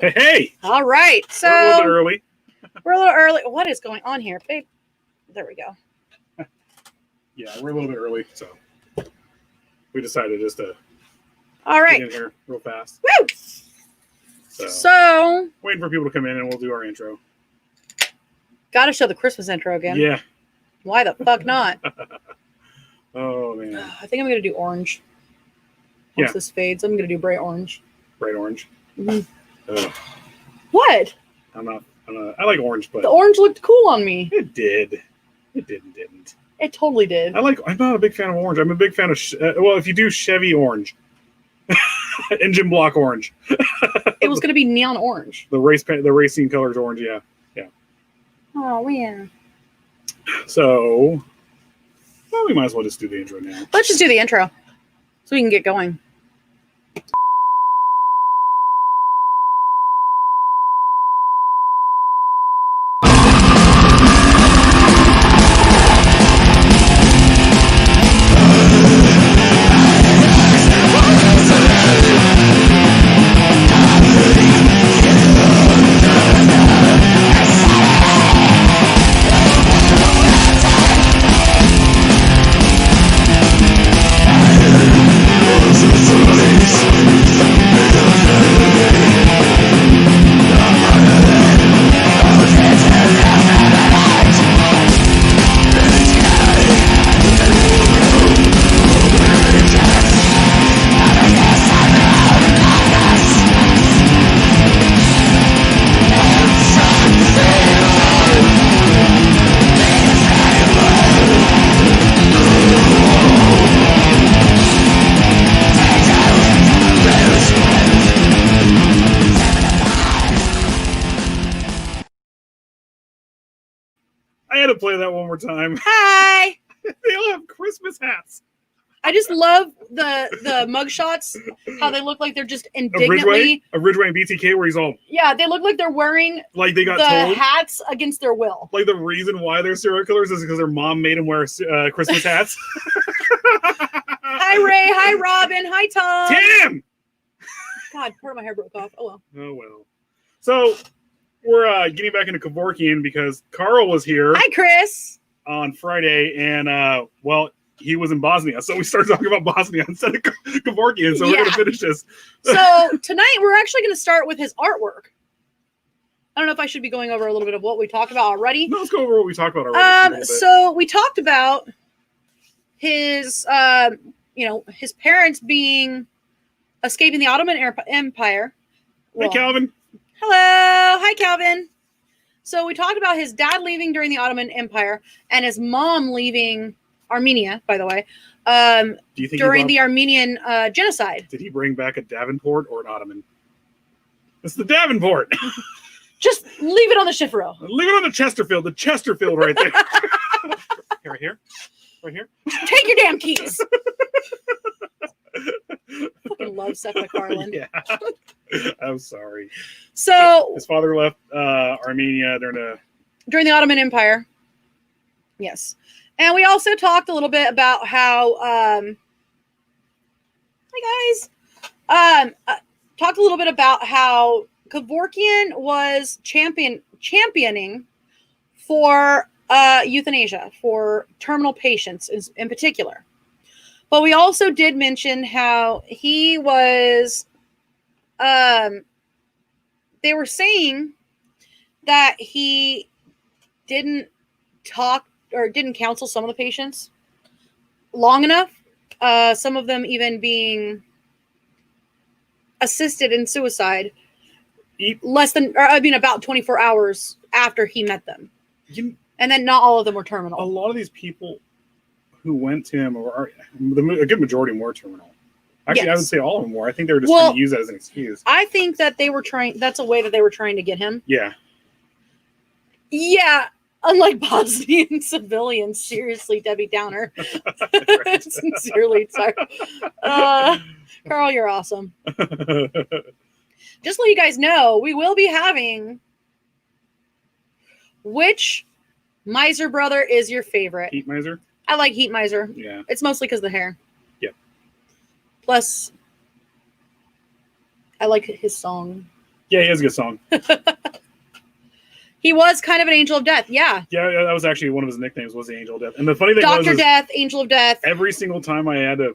Hey! All right. So We're a little bit early. we're a little early. What is going on here, babe? There we go. Yeah, we're a little bit early, so we decided just to All get right. in here real fast. Woo! So Waiting for people to come in and we'll do our intro. gotta show the Christmas intro again. Yeah. Why the fuck not? Oh, man. I think I'm gonna do orange. Once Yeah. this fades, I'm gonna do bright orange. Bright orange. Mhm. Ugh, What? I like orange, but The orange looked cool on me. it did. It didn't. It totally did. I'm not a big fan of orange. I'm a big fan of, well, if you do Chevy orange, engine block orange, It was gonna be neon orange. the racing colors orange, yeah. Oh man. So, well, we might as well just do the intro now. Let's just do the intro so we can get going. I had to play that one more time. Hi. They all have Christmas hats. I just love the mug shots, how they look like they're just indignantly. Of Ridgeway and BTK, where he's all Yeah, they look like they're wearing like they got the told. hats against their will. Like the reason why they're serial killers is because their mom made them wear Christmas hats. Hi Ray, hi Robin, hi Tom. Tim! God, part of my hair broke off. Oh well. Oh, well. So, we're getting back into Kevorkian because Carl was here Hi Chris. on Friday, and, well, he was in Bosnia. So, we started talking about Bosnia instead of Kevorkian. So, we're going to finish this. So tonight we're actually going to start with his artwork. I don't know if I should be going over a little bit of what we talked about already. No, let's go over what we talked about already. So we talked about his, his parents escaping the Ottoman Empire. Hey, Calvin. Hello. Hi, Calvin. So we talked about his dad leaving during the Ottoman Empire and his mom leaving Armenia, by the way, Do you think during the Armenian genocide. Did he bring back a Davenport or an Ottoman? It's the Davenport. Just leave it on the Schifferow. Leave it on the Chesterfield. The Chesterfield right there. Right here. Right here. Take your damn keys. Fucking love Seth MacFarlane. Yeah. I'm sorry. So his father left Armenia during the Ottoman Empire. Yes. And we also talked a little bit about how hi guys. Talked a little bit about how Kevorkian was championing for euthanasia for terminal patients in particular. But we also did mention how he was they were saying that he didn't talk or didn't counsel some of the patients long enough. Some of them even being assisted in suicide about 24 hours after he met them. And then not all of them were terminal. A lot of these people who went to him, a good majority were terminal. Actually, yes. I would say all of them were. I think they were just trying to use that as an excuse. I think that they were trying, that's a way that they were trying to get him. Yeah. Yeah. Unlike Bosnian civilians. Seriously, Debbie Downer. Sincerely, sorry. Carl, you're awesome. Just so you guys know, we will be having which Miser brother is your favorite? Heat Miser? I like Heat Miser. Yeah. It's mostly because of the hair. Yep. Plus, I like his song. Yeah, he has a good song. He was kind of an angel of death. Yeah. Yeah, that was actually one of his nicknames, was the Angel of Death. And the funny thing Dr. was, Death, Angel of Death. every single time I had to,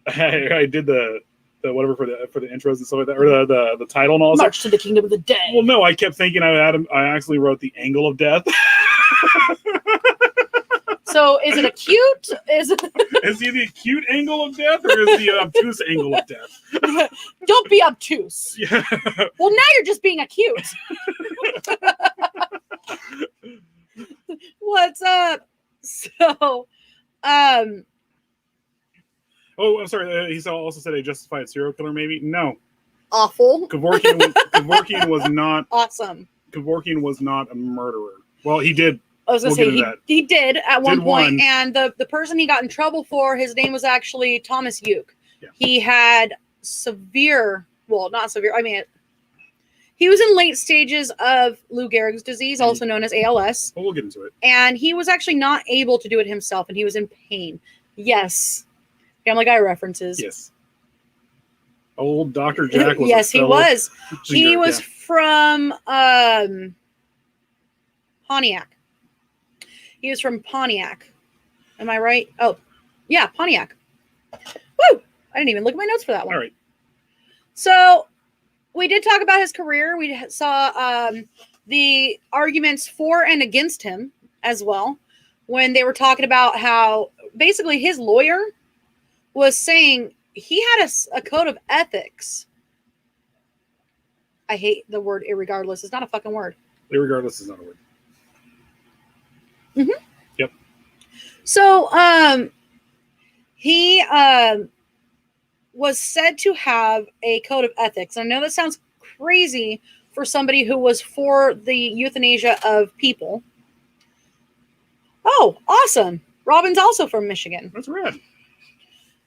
I did the whatever for the intros and stuff like that, or the title and all that. March to the Kingdom of the Dead. Well, no, I kept thinking I actually wrote the Angle of Death. So is it acute? Is he the acute angle of death, or is he the obtuse angle of death? Don't be obtuse. Yeah. Well, now you're just being acute. What's up? So, Oh, I'm sorry. He also said a justified serial killer. Maybe no. Awful. Kevorkian was not awesome. Kevorkian was not a murderer. Well, he did. I was gonna say he did at one point, and the person he got in trouble for, his name was actually Thomas Uke. Yeah. He had not severe. I mean, he was in late stages of Lou Gehrig's disease, also known as ALS. Well, we'll get into it. And he was actually not able to do it himself, and he was in pain. Yes, Family Guy references. Yes. Old Dr. Jack was. Yes, he was. He was from Pontiac. He was from Pontiac. Am I right? Oh, yeah, Pontiac. Woo! I didn't even look at my notes for that one. All right. So we did talk about his career. We saw the arguments for and against him as well, when they were talking about how basically his lawyer was saying he had a code of ethics. I hate the word irregardless. It's not a fucking word. Irregardless is not a word. Mm-hmm. Yep. So he was said to have a code of ethics. I know that sounds crazy for somebody who was for the euthanasia of people. Oh, awesome. Robin's also from Michigan. That's rad.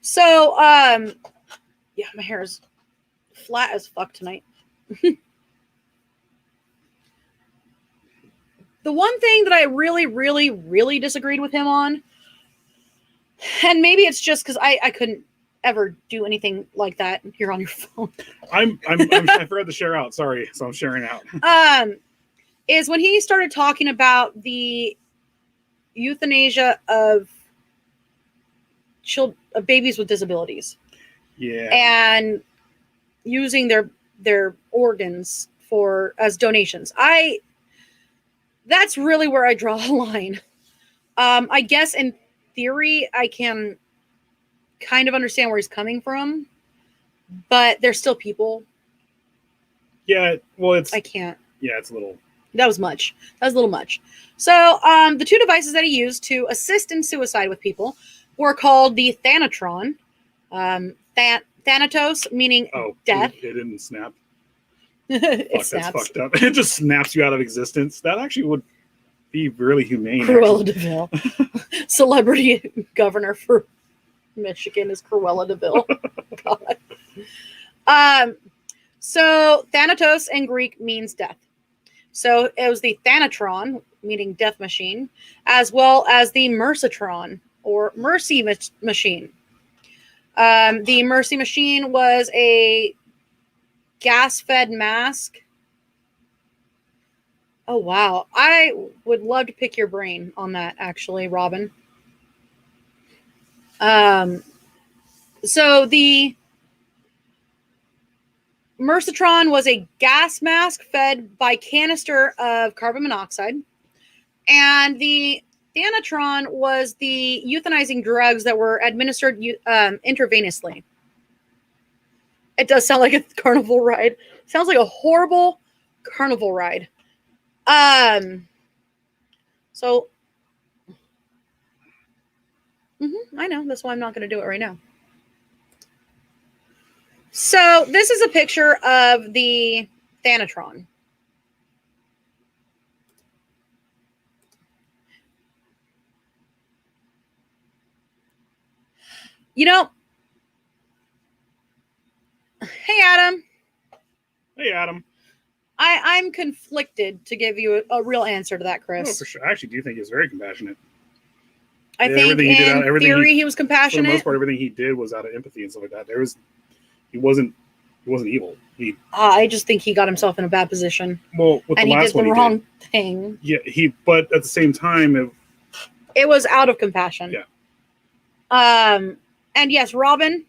So, yeah, my hair is flat as fuck tonight. The one thing that I really, really, really disagreed with him on, and maybe it's just because I couldn't ever do anything like that here on your phone. I forgot to share out. Sorry, so I'm sharing out. Is when he started talking about the euthanasia of babies with disabilities. Yeah. And using their organs as donations. That's really where I draw a line. I guess in theory I can kind of understand where he's coming from, but they're still people. Yeah, well, I can't. Yeah, it's a little. That was much. That was a little much. So the two devices that he used to assist in suicide with people were called the Thanatron. Thanatos, meaning death. It didn't snap. It snaps. That's fucked up. It just snaps you out of existence. That actually would be really humane. Cruella de Vil. Celebrity governor for Michigan is Cruella de Vil. God. So Thanatos in Greek means death. So it was the Thanatron, meaning death machine, as well as the Mercitron, or mercy machine. The mercy machine was a gas-fed mask. Oh, wow. I would love to pick your brain on that, actually, Robin. So the Mercitron was a gas mask fed by canister of carbon monoxide. And the Thanatron was the euthanizing drugs that were administered intravenously. It does sound like a carnival ride. Sounds like a horrible carnival ride. So, I know. That's why I'm not going to do it right now. So, this is a picture of the Thanatron. You know, hey, Adam. Hey, Adam. I'm conflicted to give you a real answer to that, Chris. Oh, for sure. I actually do think he's very compassionate. I think in theory he was compassionate. For the most part, everything he did was out of empathy and stuff like that. He wasn't He wasn't evil. I just think he got himself in a bad position. Well, with and the he last did the one, wrong thing. Yeah, but at the same time, it was out of compassion. Yeah. And yes, Robin,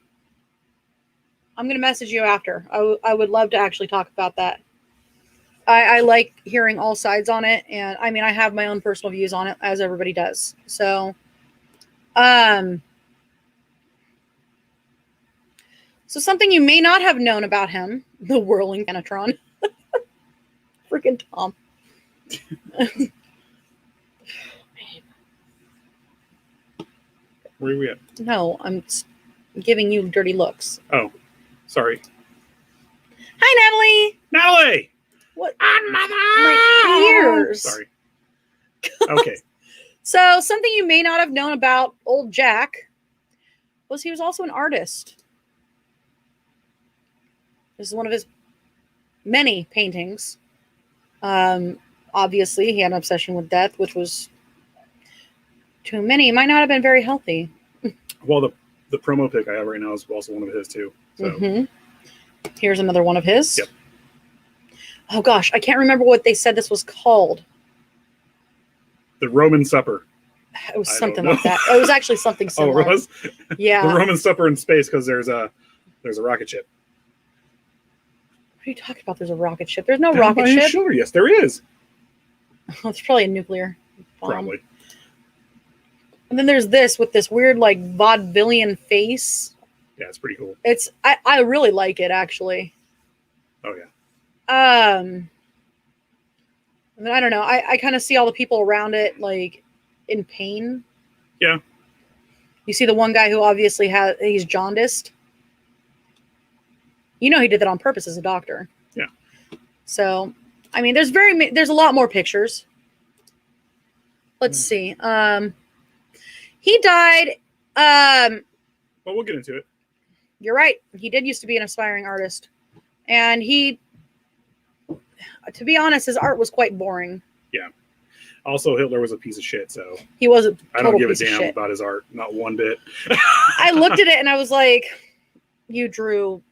I'm going to message you after. I would love to actually talk about that. I like hearing all sides on it. And I mean, I have my own personal views on it, as everybody does. So, so something you may not have known about him, the whirling Thanatron. Freaking Tom. Where are we at? No, I'm giving you dirty looks. Oh, sorry. Hi, Natalie. Natalie! What? On My ears. Sorry. Okay. So, something you may not have known about old Jack was he was also an artist. This is one of his many paintings. Obviously, he had an obsession with death, which was to many might not have been very healthy. Well, the promo pic I have right now is also one of his too. So. Here's another one of his. Yep. Oh gosh, I can't remember what they said this was called. The Roman Supper. It was something like that. It was actually something similar. Oh, it was? Yeah. The Roman Supper in space because there's a rocket ship. What are you talking about? There's a rocket ship. There's no Down rocket by his ship. shoulder. Yes, there is. Oh, it's probably a nuclear bomb. Probably. And then there's this with this weird like vaudevillian face. Yeah, it's pretty cool. I really like it actually. Oh yeah. I mean, I don't know. I kind of see all the people around it like in pain. Yeah. You see the one guy who obviously he's jaundiced. You know he did that on purpose as a doctor. Yeah. So, I mean, there's a lot more pictures. Let's see. He died. Well, we'll get into it. You're right. He did used to be an aspiring artist, and to be honest, his art was quite boring. Yeah. Also, Hitler was a piece of shit, so he was a total I don't give a piece of damn shit. about his art, not one bit. I looked at it and I was like, "You drew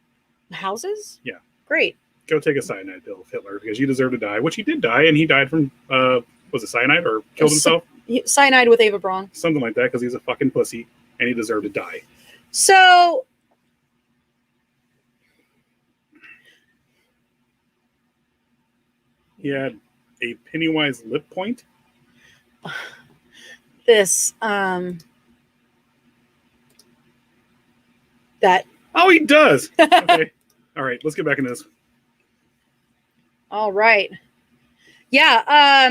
houses? Yeah. Great. Go take a cyanide pill, Hitler, because you deserve to die." Which he did die, and he died from was it cyanide or killed himself? Cyanide with Ava Braun. Something like that, because he's a fucking pussy, and he deserved to die. So. He had a Pennywise lip point. This that Oh, he does. Okay. All right, let's get back into this. all right. Yeah,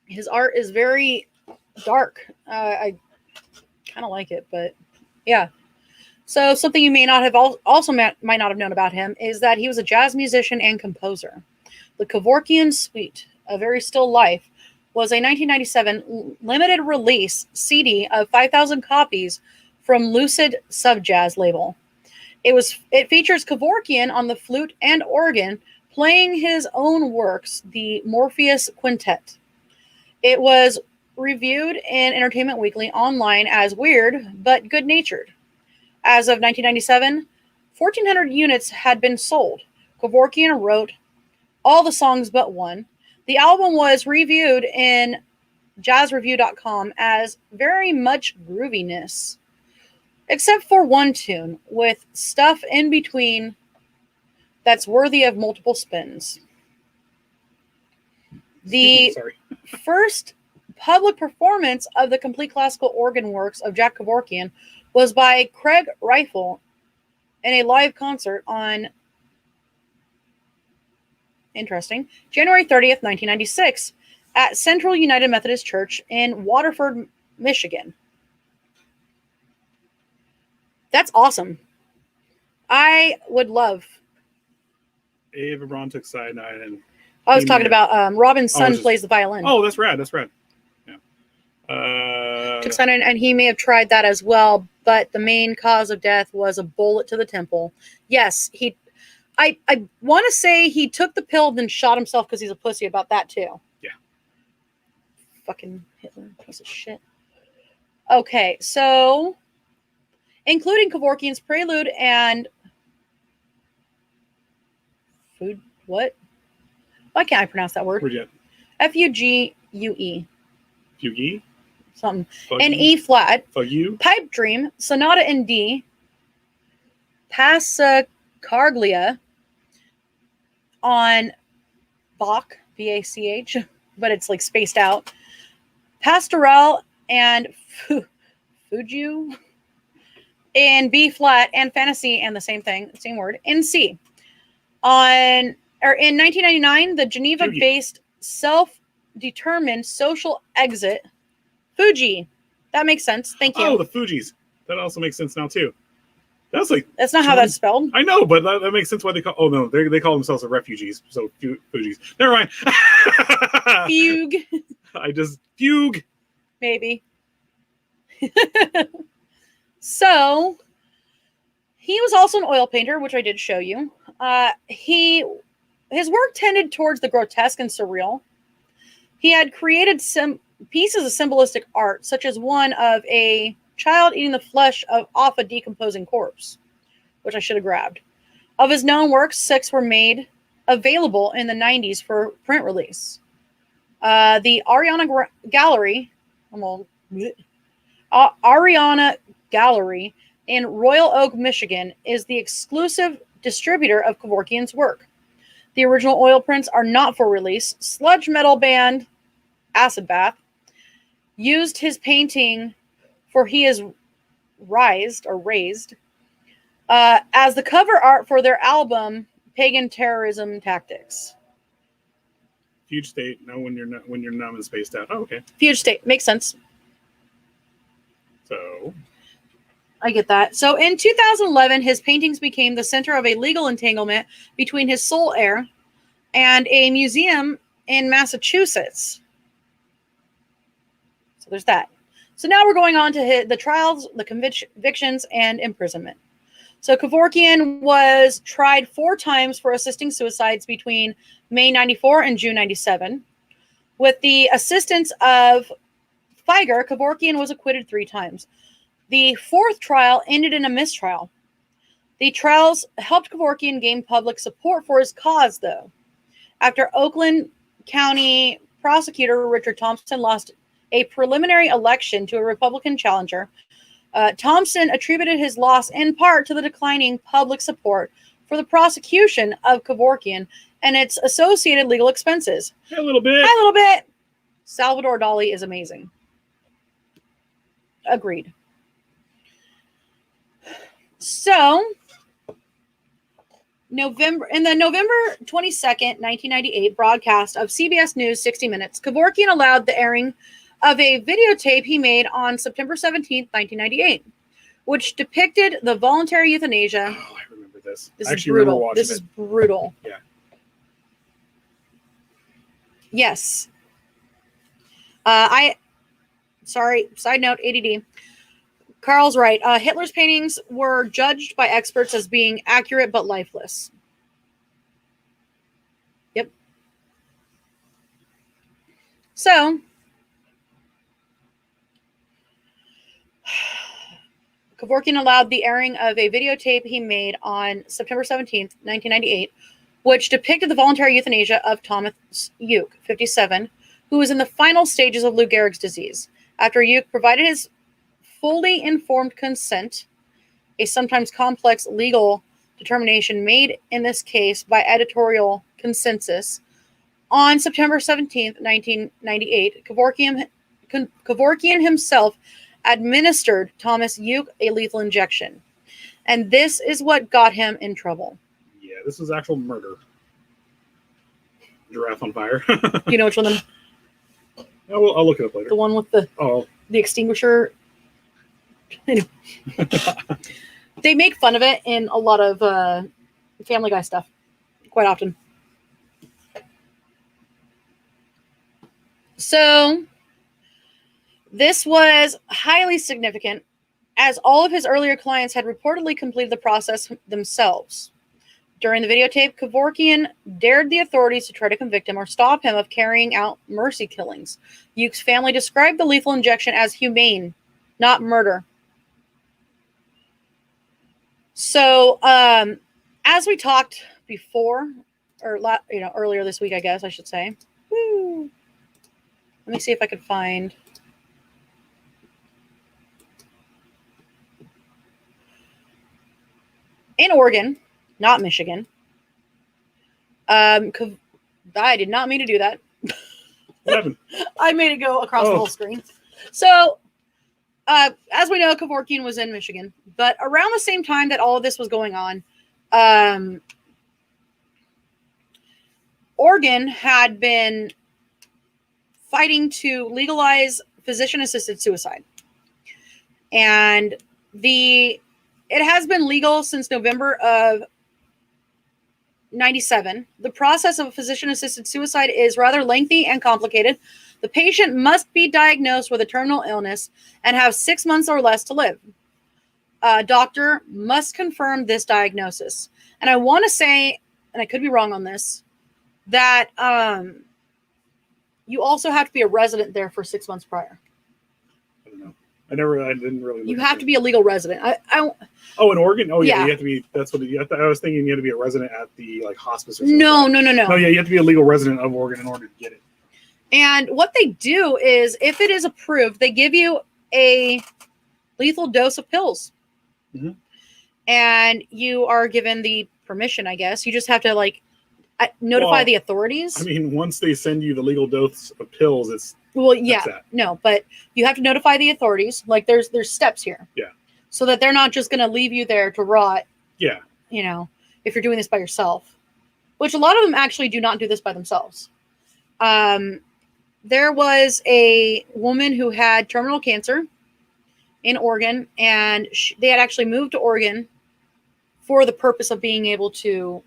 his art is very dark. I kind of like it, but yeah. So something you may not have might not have known about him is that he was a jazz musician and composer. The Kevorkian Suite, A Very Still Life, was a 1997 limited release CD of 5,000 copies from Lucid Subjazz label. It features Kevorkian on the flute and organ playing his own works, the Morpheus Quintet. It was reviewed in Entertainment Weekly online as weird but good-natured. As of 1997, 1,400 units had been sold. Kevorkian wrote all the songs but one. The album was reviewed in jazzreview.com as very much grooviness, except for one tune with stuff in between that's worthy of multiple spins. The first public performance of the complete classical organ works of Jack Kevorkian was by Craig Rifle in a live concert on January 30th, 1996 at Central United Methodist Church in Waterford, Michigan. That's awesome. I would love. Ava Braun took cyanide, and I was talking about Robin's son plays the violin. Oh, that's rad. That's rad. Yeah. Took cyanide, and he may have tried that as well, but the main cause of death was a bullet to the temple. Yes, I want to say he took the pill, then shot himself because he's a pussy about that too. Yeah. Fucking Hitler, piece of shit. Okay, so including Kevorkian's Prelude and Food. What? Why can't I pronounce that word? Where'd you at? F-U-G-U-E. Fugi? Something. Fugi? In E flat. Fugu? Pipe Dream. Sonata in D. Passacaglia on Bach. B-A-C-H. But it's like spaced out. Pastorelle and Fugu in B flat, and Fantasy and the same thing, same word, in C. In 1999, the Geneva-based self-determined social exit, Fuji. That makes sense. Thank you. Oh, the Fugees. That also makes sense now too. That's like That's not how that's spelled. I know, but that makes sense why they call. Oh no, they call themselves the refugees. So Fugees. Never mind. Fugue. I just fugue. Maybe. So he was also an oil painter, which I did show you. His work tended towards the grotesque and surreal. He had created some pieces of symbolistic art, such as one of a child eating the flesh off a decomposing corpse, which I should have grabbed. Of his known works, 6 were made available in the 90s for print release. The Ariana Gallery, Ariana Gallery in Royal Oak, Michigan, is the exclusive distributor of Kevorkian's work. The original oil prints are not for release. Sludge metal band Acid Bath used his painting for He Is Raised as the cover art for their album Pagan Terrorism Tactics. Fugue state. No, when you're numb and spaced out. Oh, okay. Fugue state makes sense. So I get that. So in 2011, his paintings became the center of a legal entanglement between his soul heir and a museum in Massachusetts. So there's that. So now we're going on to the trials, the convictions, and imprisonment. So Kevorkian was tried 4 times for assisting suicides between May 94 and June 97. With the assistance of Feiger, Kevorkian was acquitted 3 times. The 4th trial ended in a mistrial. The trials helped Kevorkian gain public support for his cause, though. After Oakland County prosecutor Richard Thompson lost a preliminary election to a Republican challenger, Thompson attributed his loss in part to the declining public support for the prosecution of Kevorkian and its associated legal expenses. a little bit. A little bit. Salvador Dali is amazing. Agreed. So, November 22nd, 1998 broadcast of CBS News 60 Minutes, Kevorkian allowed the airing of a videotape he made on September 17th, 1998, which depicted the voluntary euthanasia. Oh, I remember this. This I is actually remember brutal. watching This is brutal. Yeah. Yes. Side note, ADD. Carl's right. Hitler's paintings were judged by experts as being accurate but lifeless. Yep. So, Kevorkian allowed the airing of a videotape he made on September 17th, 1998, which depicted the voluntary euthanasia of Thomas Uke, 57, who was in the final stages of Lou Gehrig's disease. After Uke provided his fully informed consent, a sometimes complex legal determination made in this case by editorial consensus, on September 17th, 1998, Kevorkian himself administered Thomas Uke a lethal injection. And this is what got him in trouble. Yeah, this was actual murder. Giraffe on fire. Do you know which one? I'll look it up later. The one with the extinguisher. Anyway. They make fun of it in a lot of Family Guy stuff quite often. So this was highly significant, as all of his earlier clients had reportedly completed the process themselves. During the videotape, Kevorkian dared the authorities to try to convict him or stop him of carrying out mercy killings. Uke's family described the lethal injection as humane, not murder. So, as we talked before, or earlier this week, I guess I should say. Woo. Let me see if I could find. In Oregon, not Michigan. I did not mean to do that. What happened? I made it go across the whole screen. So, as we know, Kevorkian was in Michigan, but around the same time that all of this was going on, Oregon had been fighting to legalize physician-assisted suicide, and it has been legal since November of 1997. The process of physician-assisted suicide is rather lengthy and complicated. The patient must be diagnosed with a terminal illness and have 6 months or less to live. A doctor must confirm this diagnosis. And I want to say, and I could be wrong on this, that you also have to be a resident there for 6 months prior. I don't know. I didn't really. You have to be a legal resident. Oh, in Oregon? Oh, yeah. Yeah. You have to be. That's what I was thinking. You had to be a resident at the hospice or something. No. No, yeah, you have to be a legal resident of Oregon in order to get it. And what they do is, if it is approved, they give you a lethal dose of pills. Mm-hmm. And you are given the permission, I guess. You just have to notify the authorities. I mean, once they send you the legal dose of pills, it's no, but you have to notify the authorities. Like there's steps here. Yeah. So that they're not just going to leave you there to rot. Yeah. If you're doing this by yourself, which a lot of them actually do not do this by themselves. There was a woman who had terminal cancer in Oregon, and they had actually moved to Oregon for the purpose of being able to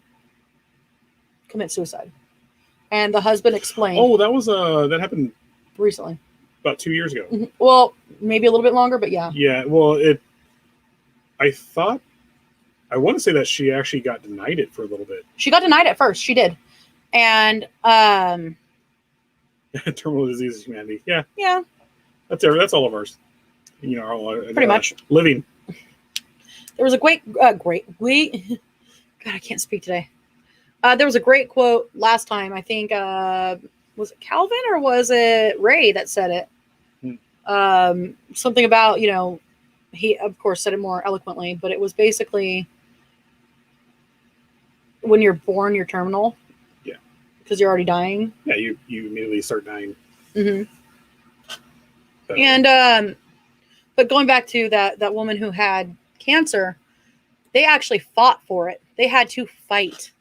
commit suicide. And the husband explained. Oh, that happened recently, about 2 years ago. Mm-hmm. Well, maybe a little bit longer, but yeah. Yeah. Well, I want to say that she actually got denied it for a little bit. She got denied at first. She did. And terminal disease is humanity. Yeah. Yeah. That's all of ours. Pretty much living. There was a great. God, I can't speak today. There was a great quote last time. I think was it Calvin or was it Ray that said it? Something about he of course said it more eloquently, but it was basically when you're born, you're terminal. Yeah. Because you're already dying. Yeah, you immediately start dying. Mm-hmm. So. And but going back to that woman who had cancer, they actually fought for it. They had to fight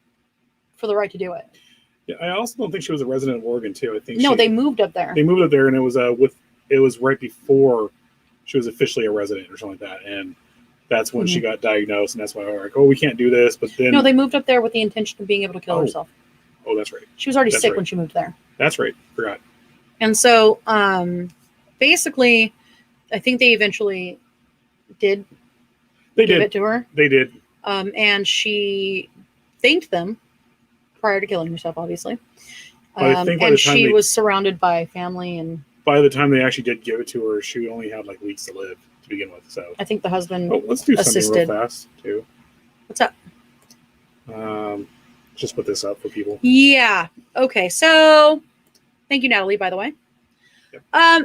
for the right to do it. Yeah, I also don't think she was a resident of Oregon too. I think they moved up there. They moved up there, and it was right before she was officially a resident or something like that, and that's when she got diagnosed, and that's why they were like, "Oh, we can't do this." But then they moved up there with the intention of being able to kill herself. Oh, that's right. She was already sick when she moved there. That's right. Forgot. And so, basically, I think they eventually did. Give it to her. They did. And she thanked them prior to killing herself, obviously. And she was surrounded by family, and by the time they actually did give it to her, she only had weeks to live to begin with. So I think the husband. Oh, let's do something real fast too. What's up? Just put this up for people. Yeah. Okay. So, thank you, Natalie. By the way,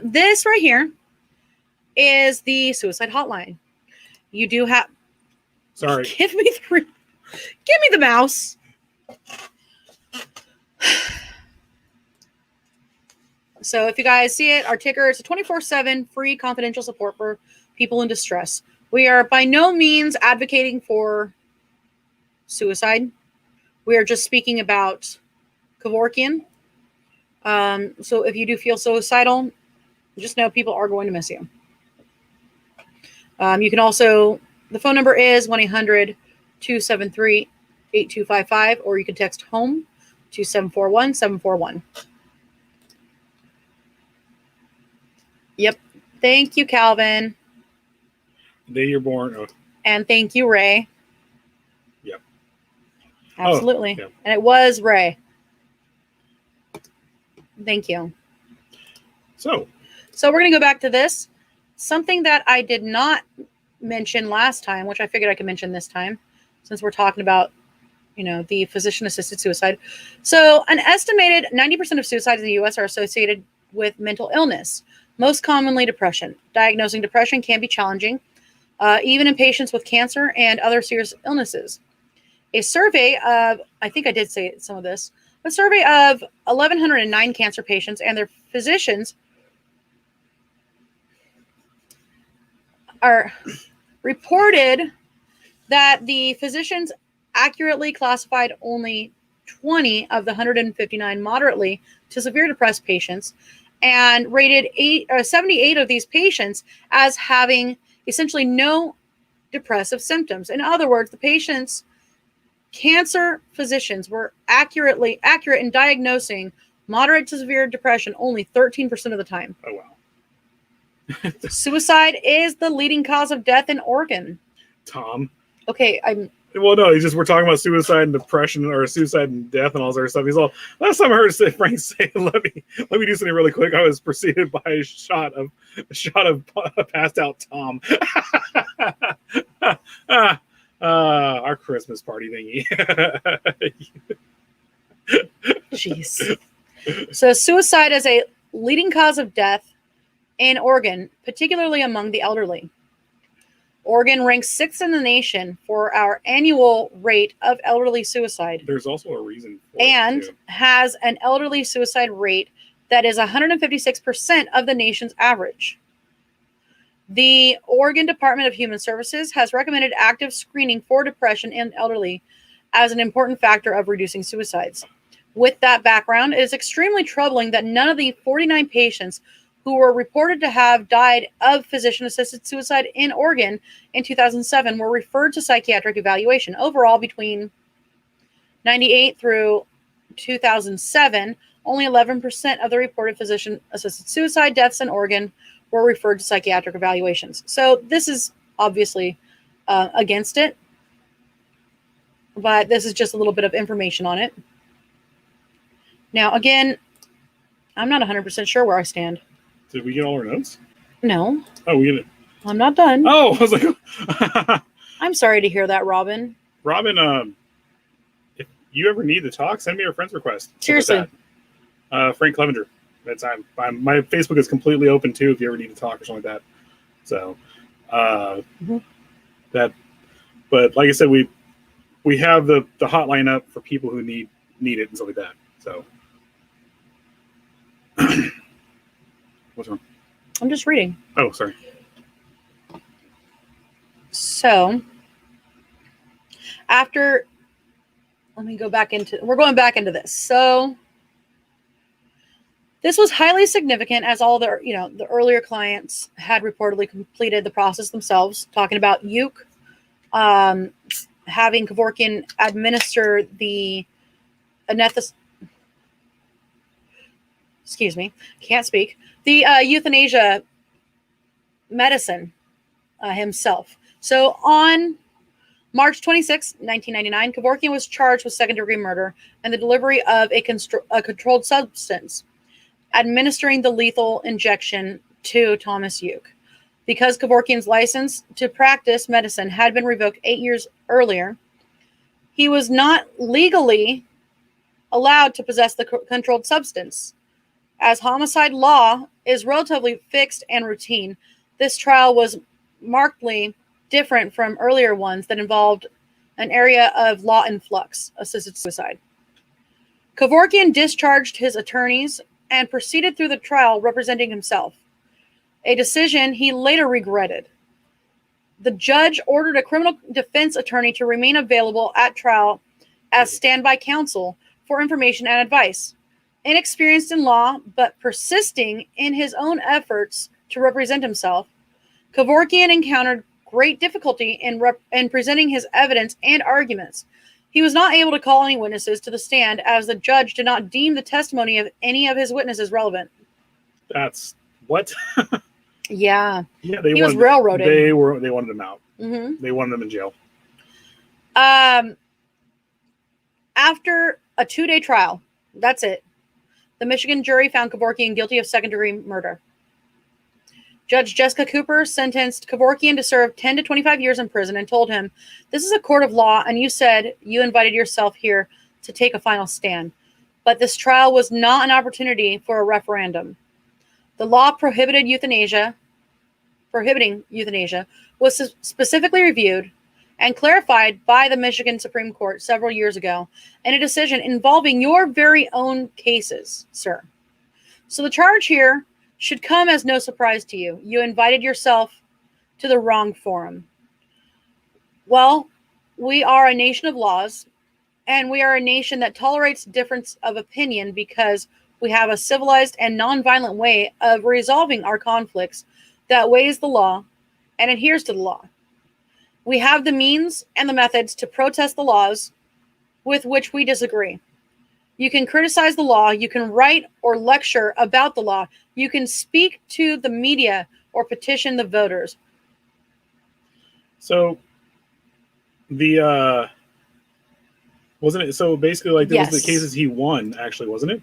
this right here is the suicide hotline. You do have. Sorry. Give me the mouse. So if you guys see it, our ticker, it's a 24/7 free confidential support for people in distress. We are by no means advocating for suicide. We are just speaking about Kevorkian. So if you do feel suicidal, just know people are going to miss you. You can also, the phone number is 1-800-273-8255, or you can text HOME to 741-741. Yep. Thank you, Calvin. The day you're born. Oh. And thank you, Ray. Yep. Absolutely. Oh, yeah. And it was Ray. Thank you. So we're going to go back to this. Something that I did not mention last time, which I figured I could mention this time, since we're talking about the physician-assisted suicide. So an estimated 90% of suicides in the U.S. are associated with mental illness, most commonly depression. Diagnosing depression can be challenging, even in patients with cancer and other serious illnesses. A survey of, I think I did say some of this, a survey of 1,109 cancer patients and their physicians are reported that the physicians accurately classified only 20 of the 159 moderately to severe depressed patients and rated 78 of these patients as having essentially no depressive symptoms. In other words, the patients' cancer physicians were accurate in diagnosing moderate to severe depression only 13% of the time. Oh, wow. Suicide is the leading cause of death in Oregon. Tom. Okay, Well, no, we're talking about suicide and depression, or suicide and death and all this other stuff. He's all, last time I heard Frank say, let me do something really quick, I was preceded by a shot of passed out Tom. Our Christmas party thingy. Jeez. So suicide is a leading cause of death in Oregon, particularly among the elderly. Oregon ranks 6th in the nation for our annual rate of elderly suicide. There's also a reason for and it too. Has an elderly suicide rate that is 156% of the nation's average. The Oregon Department of Human Services has recommended active screening for depression in elderly as an important factor of reducing suicides. With that background, it is extremely troubling that none of the 49 patients who were reported to have died of physician-assisted suicide in Oregon in 2007 were referred to psychiatric evaluation. Overall, between 1998 through 2007, only 11% of the reported physician-assisted suicide deaths in Oregon were referred to psychiatric evaluations. So this is obviously against it, but this is just a little bit of information on it. Now, again, I'm not 100% sure where I stand. Did we get all our notes? No. Oh, we get it. I'm not done. Oh, I was like, I'm sorry to hear that, Robin. Robin, if you ever need to talk, send me a friend's request. Seriously. Frank Clevenger. That's my Facebook is completely open too if you ever need to talk or something like that. So that, but like I said, we have the hotline up for people who need it and stuff like that. So what's wrong? I'm just reading. Oh, sorry. So we're going back into this. So this was highly significant as all the earlier clients had reportedly completed the process themselves, talking about Uke having Kevorkian administer the euthanasia medicine himself. So on March 26, 1999, Kevorkian was charged with second-degree murder and the delivery of a controlled substance, administering the lethal injection to Thomas Uke. Because Kevorkian's license to practice medicine had been revoked 8 years earlier, he was not legally allowed to possess the controlled substance. As homicide law is relatively fixed and routine, this trial was markedly different from earlier ones that involved an area of law in flux, assisted suicide. Kevorkian discharged his attorneys and proceeded through the trial representing himself, a decision he later regretted. The judge ordered a criminal defense attorney to remain available at trial as standby counsel for information and advice. Inexperienced in law, but persisting in his own efforts to represent himself, Kevorkian encountered great difficulty in presenting his evidence and arguments. He was not able to call any witnesses to the stand as the judge did not deem the testimony of any of his witnesses relevant. That's what? Yeah. Yeah, he was railroaded. They wanted him out. Mm-hmm. They wanted him in jail. After a 2-day trial, that's it. The Michigan jury found Kevorkian guilty of second-degree murder. Judge Jessica Cooper sentenced Kevorkian to serve 10 to 25 years in prison and told him, "This is a court of law, and you said you invited yourself here to take a final stand. But this trial was not an opportunity for a referendum. The law prohibiting euthanasia was specifically reviewed and clarified by the Michigan Supreme Court several years ago in a decision involving your very own cases, sir. So the charge here should come as no surprise to you. You invited yourself to the wrong forum." Well, we are a nation of laws, and we are a nation that tolerates difference of opinion because we have a civilized and nonviolent way of resolving our conflicts that weighs the law and adheres to the law. We have the means and the methods to protest the laws with which we disagree. You can criticize the law, you can write or lecture about the law, you can speak to the media or petition the voters. So the wasn't it so basically like there was the cases he won, actually, wasn't it?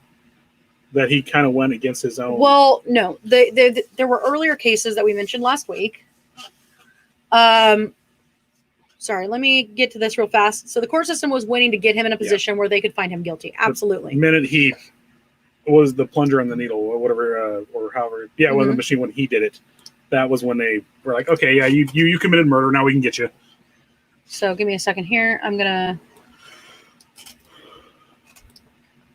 That he kind of went against his own. Well, no. There were earlier cases that we mentioned last week. Sorry, let me get to this real fast. So the court system was waiting to get him in a position where they could find him guilty. Absolutely. The minute he was the plunger on the needle or whatever, or however, when the machine, when he did it, that was when they were like, okay, yeah, you committed murder. Now we can get you. So give me a second here. I'm going to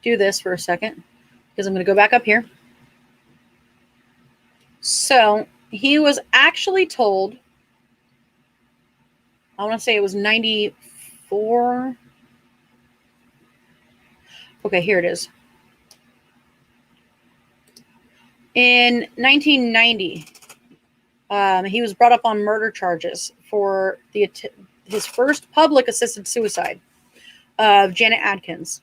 do this for a second because I'm going to go back up here. So he was actually told, I want to say it was 94. Okay, here it is. In 1990, he was brought up on murder charges for his first public assisted suicide of Janet Adkins,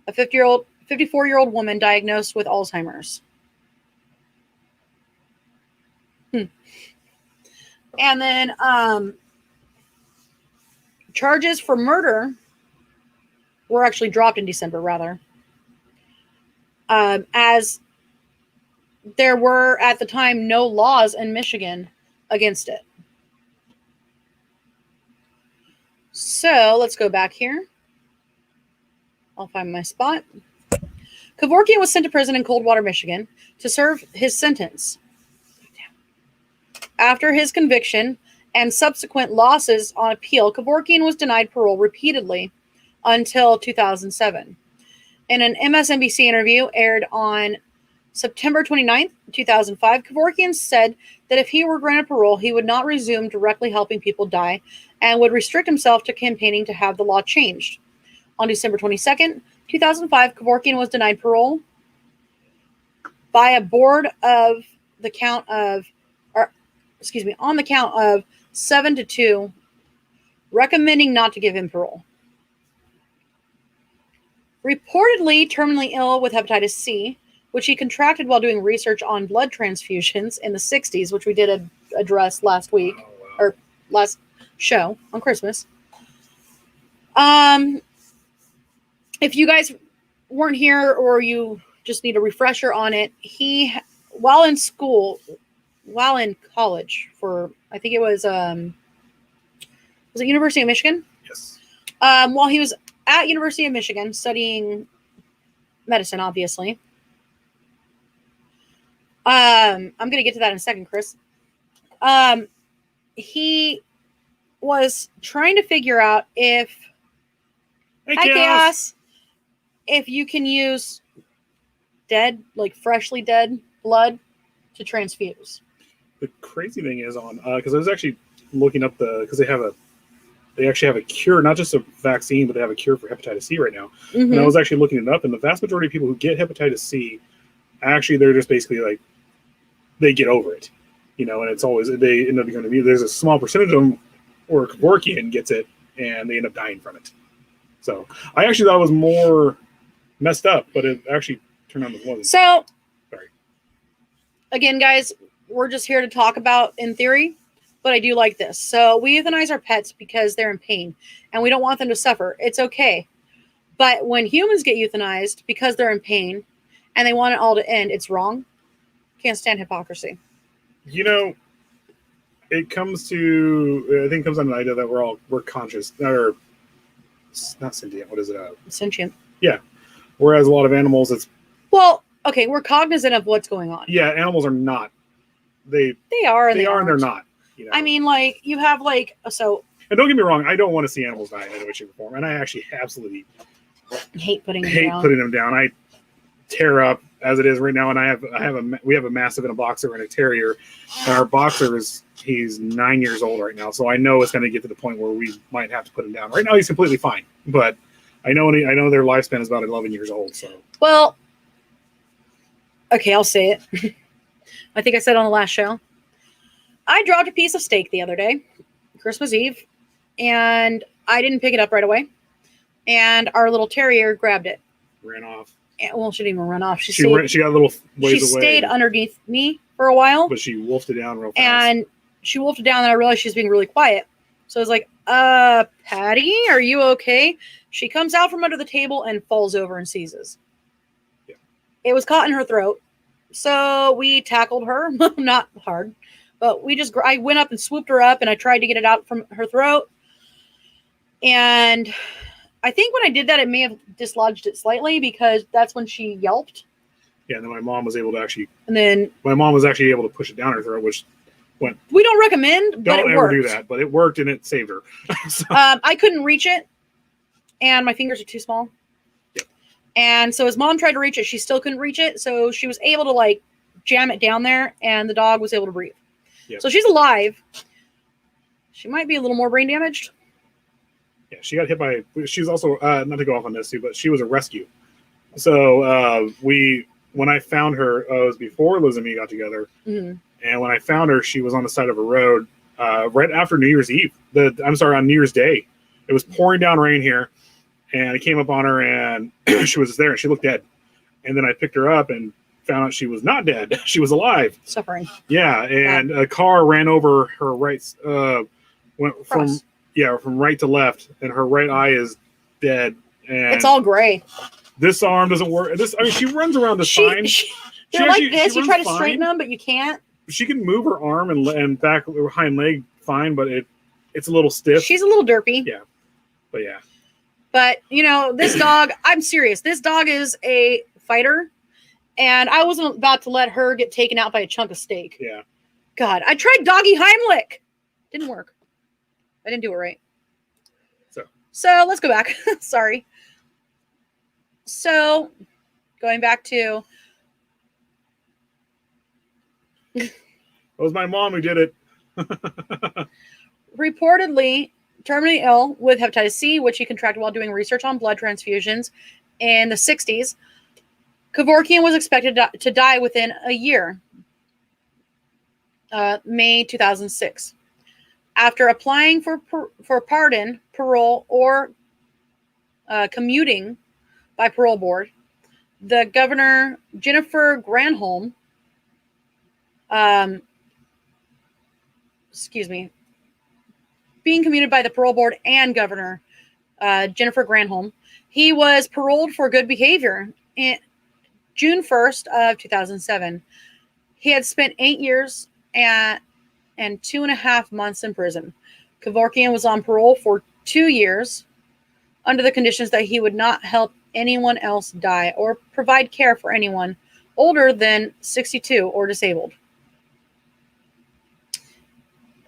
a 54-year-old woman diagnosed with Alzheimer's. And then charges for murder were actually dropped in December, rather, as there were at the time no laws in Michigan against it. So let's go back here. I'll find my spot. Kevorkian was sent to prison in Coldwater, Michigan to serve his sentence. After his conviction and subsequent losses on appeal, Kevorkian was denied parole repeatedly until 2007. In an MSNBC interview aired on September 29th, 2005, Kevorkian said that if he were granted parole, he would not resume directly helping people die and would restrict himself to campaigning to have the law changed. On December 22nd, 2005, Kevorkian was denied parole by a board of on the count of 7-2, recommending not to give him parole. Reportedly terminally ill with hepatitis C, which he contracted while doing research on blood transfusions in the 60s, which we did address last week, or last show on Christmas. If you guys weren't here or you just need a refresher on it, he, while in college for, I think it was it University of Michigan? Yes. While he was at University of Michigan studying medicine, obviously. I'm going to get to that in a second, Chris. He was trying to figure out if, Chaos, if you can use dead, like freshly dead blood to transfuse. The crazy thing is because I was actually looking up because they actually have a cure, not just a vaccine, but they have a cure for hepatitis C right now. Mm-hmm. And I was actually looking it up, and the vast majority of people who get hepatitis C, actually, they're just basically like, they get over it, and it's always, they end up becoming immune. There's a small percentage of them where Kevorkian gets it, and they end up dying from it. So I actually thought it was more messed up, but it actually turned out it wasn't. So, sorry. Again, guys, we're just here to talk about in theory, but I do like this. So we euthanize our pets because they're in pain, and we don't want them to suffer. It's okay. But when humans get euthanized because they're in pain and they want it all to end, it's wrong. Can't stand hypocrisy. You know, it comes to I think it comes down to the idea that we're conscious or not sentient. What is it? Sentient. Whereas a lot of animals, it's Well, okay, we're cognizant of what's going on. yeah, animals are not. They They are, and they are and they're aren't. not. You know? I mean, like you have like so. and don't get me wrong, I don't want to see animals die in any way, shape, or form, and I actually absolutely Hate putting them hate down. putting them down. I tear up as it is right now, and we have a mastiff and a boxer and a terrier, and our boxer he's 9 years old right now, so I know it's going to get to the point where we might have to put him down. Right now, he's completely fine, but I know their lifespan is about 11 years old. So Well, okay, I'll say it. I think I said on the last show. I dropped a piece of steak the other day, Christmas Eve, and I didn't pick it up right away. And our little terrier grabbed it. ran off. And, well, she didn't even run off. She got a little ways she away. stayed underneath me for a while, but she wolfed it down real fast. and she wolfed it down, and I realized she was being really quiet. So I was like, Patty, are you okay? She comes out from under the table and falls over and seizes. Yeah. It was caught in her throat. So we tackled her, not hard, but I went up and swooped her up, and I tried to get it out from her throat. And I think when I did that, it may have dislodged it slightly because that's when she yelped. Yeah, and then my mom was able to actually able to push it down her throat, which we don't recommend, but don't it ever worked. do that, but it worked and it saved her. So, I couldn't reach it, and my fingers are too small. Yep. And so as mom tried to reach it, she still couldn't reach it. So she was able to like jam it down there, and the dog was able to breathe. Yep. So she's alive. She might be a little more brain damaged. yeah, she got hit by. She's also not to go off on this too, but she was a rescue. So when I found her, it was before Liz and me got together, Mm-hmm. and when I found her, she was on the side of a road right after New Year's Eve. On New Year's Day. It was pouring down rain here, and I came up on her, and she was there, and she looked dead. And then I picked her up and found out she was not dead; she was alive. Suffering. Yeah, and a car ran over her right, went Cross. from right to left, and her right eye is dead. And It's all gray. this arm doesn't work. She runs around just fine. They're like this. You runs try to fine. straighten them, but you can't. She can move her arm and back hind leg fine, but it's a little stiff. She's a little derpy. Yeah. But yeah, But, this dog, I'm serious. This dog is a fighter, and I wasn't about to let her get taken out by a chunk of steak. yeah. God, I tried doggy Heimlich. Didn't work. I didn't do it right. So let's go back. Sorry. So going back to... It was my mom who did it. reportedly terminally ill with hepatitis C, which he contracted while doing research on blood transfusions in the 60s. Kevorkian was expected to die within a year, May 2006. After applying for pardon, parole, or commuting by parole board, the governor, Jennifer Granholm, being commuted by the parole board and governor, Jennifer Granholm, he was paroled for good behavior in June 1st of 2007. He had spent 8 years and 2.5 months in prison. Kevorkian was on parole for 2 years under the conditions that he would not help anyone else die or provide care for anyone older than 62 or disabled.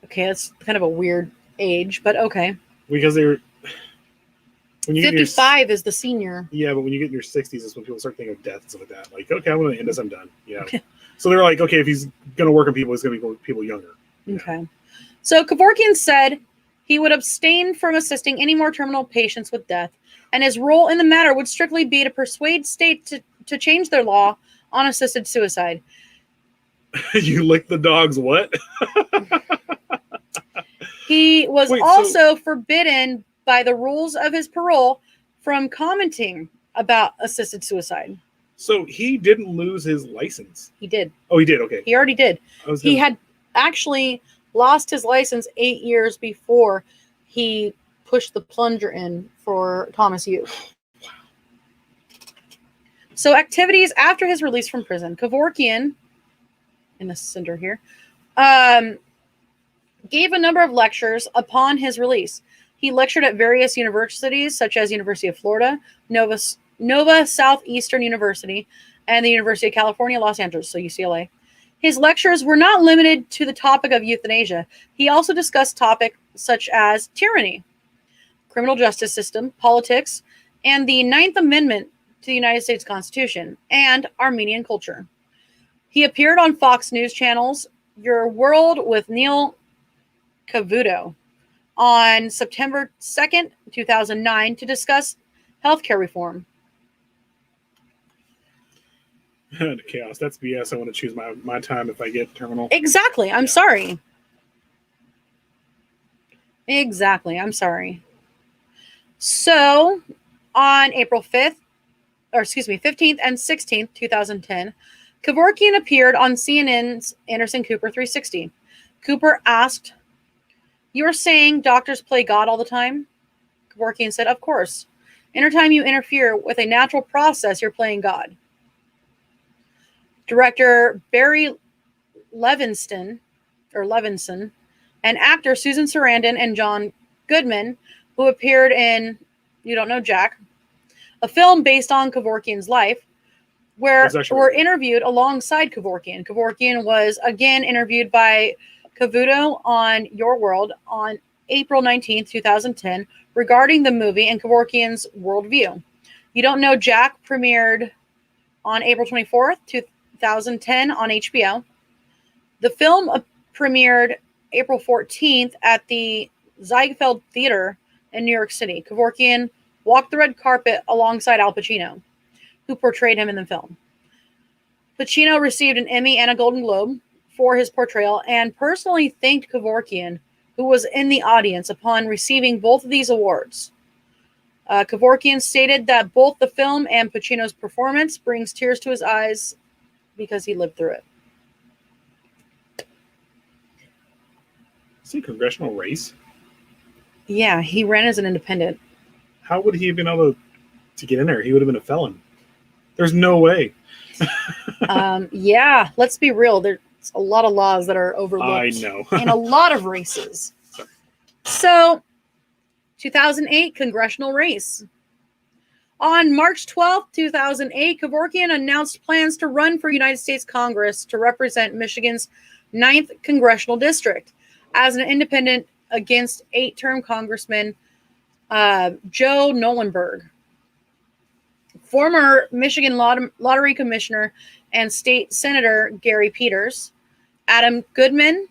Okay, that's kind of a weird age, but okay. Because they were when you 55 is the senior. Yeah, but when you get in your 60s is when people start thinking of death and stuff like that. Like, okay, I'm going to end this, I'm done. Yeah. So they're like, okay, if he's going to work on people, he's going to be people younger. Okay. So Kevorkian said he would abstain from assisting any more terminal patients with death, and his role in the matter would strictly be to persuade states to change their law on assisted suicide. You lick the dog's what? He was also forbidden by the rules of his parole from commenting about assisted suicide. So he didn't lose his license. He did. Oh, he did. Okay. He already did. He had actually lost his license 8 years before he pushed the plunger in for Thomas Youth. So activities after his release from prison. Kevorkian, in the center here, gave a number of lectures upon his release. He lectured at various universities, such as University of Florida, Nova Southeastern University, and the University of California, Los Angeles, so UCLA. His lectures were not limited to the topic of euthanasia. He also discussed topics such as tyranny, criminal justice system, politics, and the Ninth Amendment to the United States Constitution, and Armenian culture. He appeared on Fox News channels Your World with Neil Cavuto on September 2nd, 2009 to discuss healthcare reform. Chaos. That's BS. I want to choose my time if I get terminal. Exactly. I'm sorry. Exactly. I'm sorry. So, on April 15th and 16th, 2010, Kevorkian appeared on CNN's Anderson Cooper 360. Cooper asked, "You're saying doctors play God all the time?" Kevorkian said, "Of course. Anytime you interfere with a natural process, you're playing God." Director Barry Levinson and actor Susan Sarandon and John Goodman, who appeared in You Don't Know Jack, a film based on Kevorkian's life, were interviewed alongside Kevorkian. Kevorkian was again interviewed by Cavuto on Your World on April 19th, 2010, regarding the movie and Kevorkian's worldview. You Don't Know Jack premiered on April 24th, 2010 on HBO. The film premiered April 14th at the Ziegfeld Theater in New York City. Kevorkian walked the red carpet alongside Al Pacino, who portrayed him in the film. Pacino received an Emmy and a Golden Globe for his portrayal and personally thanked Kevorkian, who was in the audience, upon receiving both of these awards. Kevorkian stated that both the film and Pacino's performance brings tears to his eyes because he lived through it. Is he a congressional race? Yeah, he ran as an independent. How would he have been able to get in there? He would have been a felon. There's no way. Yeah, let's be real. There's a lot of laws that are overlooked. I know. In a lot of races. So, 2008 congressional race. On March 12th, 2008, Kevorkian announced plans to run for United States Congress to represent Michigan's 9th Congressional District as an independent against 8-term Congressman Joe Nolenberg, former Michigan Lottery Commissioner and State Senator Gary Peters, Adam Goodman,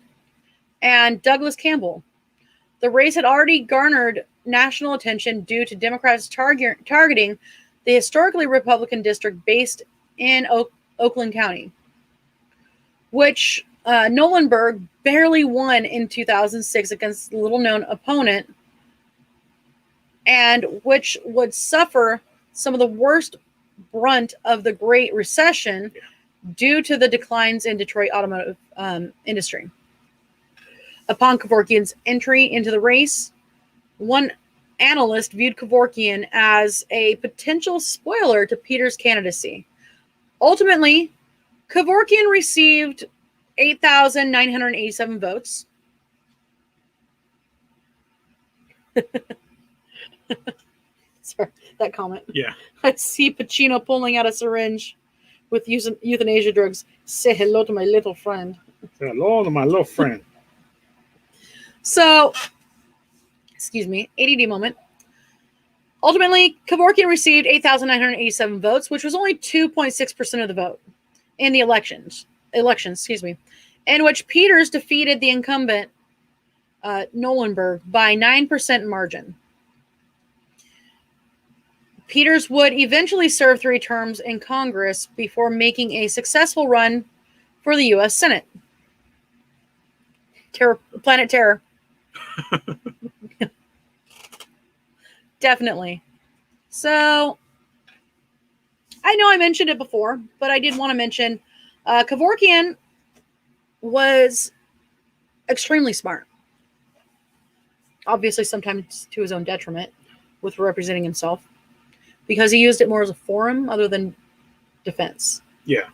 and Douglas Campbell. The race had already garnered national attention due to Democrats targeting the historically Republican district based in Oakland County, which Nolenberg barely won in 2006 against a little-known opponent, and which would suffer some of the worst brunt of the Great Recession due to the declines in Detroit automotive industry. Upon Kevorkian's entry into the race, one analyst viewed Kevorkian as a potential spoiler to Peters' candidacy. Ultimately, Kevorkian received 8,987 votes. Sorry, that comment. Yeah. I see Pacino pulling out a syringe with euthanasia drugs. Say hello to my little friend. Say hello to my little friend. So, excuse me, ADD moment. Ultimately, Kevorkian received 8,987 votes, which was only 2.6% of the vote in the elections, in which Peters defeated the incumbent Nolenberg by 9% margin. Peters would eventually serve 3 terms in Congress before making a successful run for the U.S. Senate. Planet Terror. Definitely. So, I know I mentioned it before, but I did want to mention Kevorkian was extremely smart. Obviously, sometimes to his own detriment with representing himself, because he used it more as a forum other than defense. Yeah.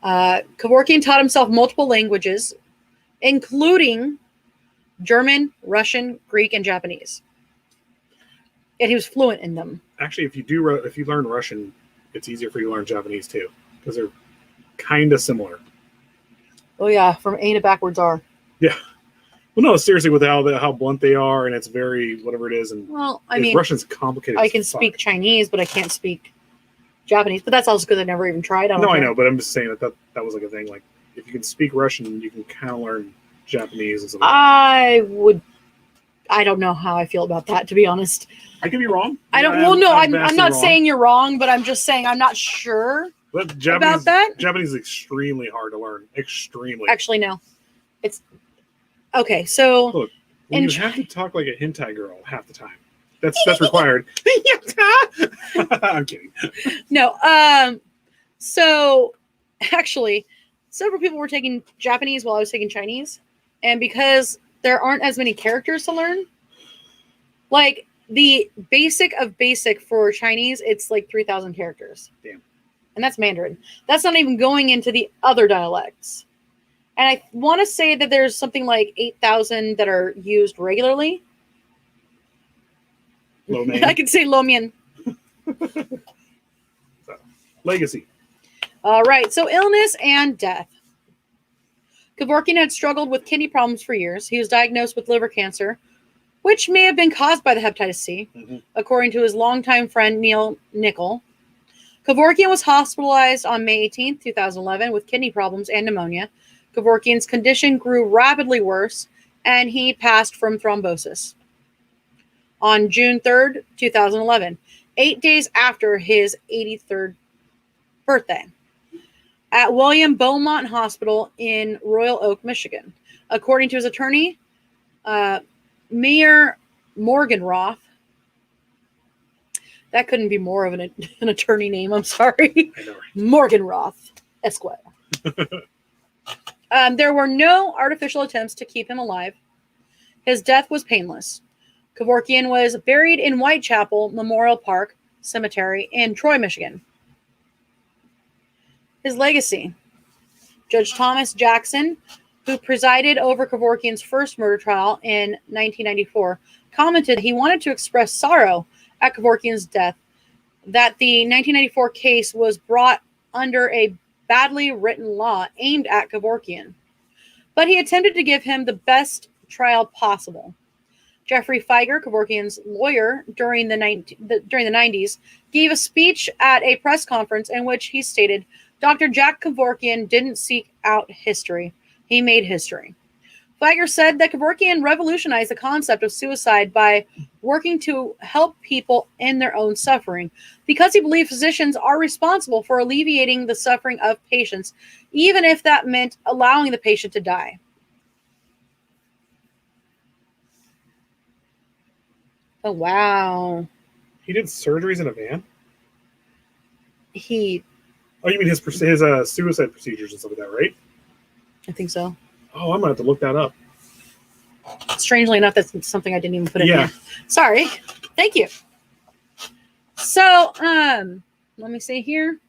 Kevorkian taught himself multiple languages, including German, Russian, Greek, and Japanese. And he was fluent in them. Actually, if you learn Russian, it's easier for you to learn Japanese too, because they're kind of similar. Oh yeah, from A to backwards R. Yeah. Well, no, seriously, with how blunt they are, and it's very whatever it is, and Well, I mean, Russian's complicated. I can speak Chinese, but I can't speak Japanese. But that's also because I never even tried. No, I know, but I'm just saying that was like a thing. Like, if you can speak Russian, you can kind of learn Japanese and stuff. I don't know how I feel about that, to be honest. I could be wrong. I don't. Well, no, I'm not saying you're wrong, but I'm just saying I'm not sure but Japanese, about that. Japanese is extremely hard to learn. Extremely. Actually, no. It's okay. So look, and you have to talk like a hentai girl half the time. That's required. I'm kidding. No. So actually, several people were taking Japanese while I was taking Chinese, and because there aren't as many characters to learn, like the basic of basic for Chinese, it's like 3,000 characters. Damn. And that's Mandarin. That's not even going into the other dialects. And I want to say that there's something like 8,000 that are used regularly. Lo mein. I could say lo mein. So, legacy. All right. So illness and death. Kevorkian had struggled with kidney problems for years. He was diagnosed with liver cancer, which may have been caused by the hepatitis C, according to his longtime friend Neil Nickel. Kevorkian was hospitalized on May 18, 2011, with kidney problems and pneumonia. Kevorkian's condition grew rapidly worse, and he passed from thrombosis on June 3rd, 2011, 8 days after his 83rd birthday, at William Beaumont Hospital in Royal Oak, Michigan. According to his attorney, Meir Morgenroth, that couldn't be more of an attorney name, I'm sorry. I know, right? Morgenroth, Esquire. There were no artificial attempts to keep him alive. His death was painless. Kevorkian was buried in Whitechapel Memorial Park Cemetery in Troy, Michigan. His legacy. Judge Thomas Jackson, who presided over Kevorkian's first murder trial in 1994, commented he wanted to express sorrow at Kevorkian's death, that the 1994 case was brought under a badly written law aimed at Kevorkian, but he attempted to give him the best trial possible. Jeffrey Feiger, Kevorkian's lawyer during the 90s, gave a speech at a press conference in which he stated, Dr. Jack Kevorkian didn't seek out history. He made history. Feiger said that Kevorkian revolutionized the concept of suicide by working to help people in their own suffering, because he believed physicians are responsible for alleviating the suffering of patients, even if that meant allowing the patient to die. Oh, wow. He did surgeries in a van? Oh, you mean his suicide procedures and stuff like that, right? I think so. Oh, I'm going to have to look that up. Strangely enough, that's something I didn't even put in Yeah. here. Sorry. Thank you. So, let me see here.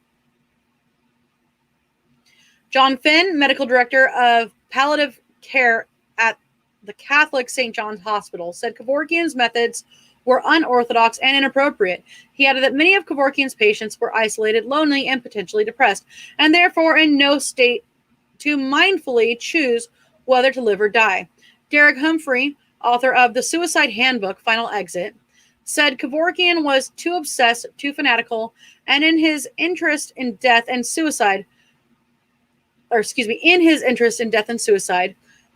John Finn, medical director of palliative care at the Catholic St. John's Hospital, said Kevorkian's methods were unorthodox and inappropriate. He added that many of Kevorkian's patients were isolated, lonely, and potentially depressed, and therefore in no state to mindfully choose whether to live or die. Derek Humphrey, author of The Suicide Handbook, Final Exit, said Kevorkian was too obsessed, too fanatical, and in his interest in death and suicide,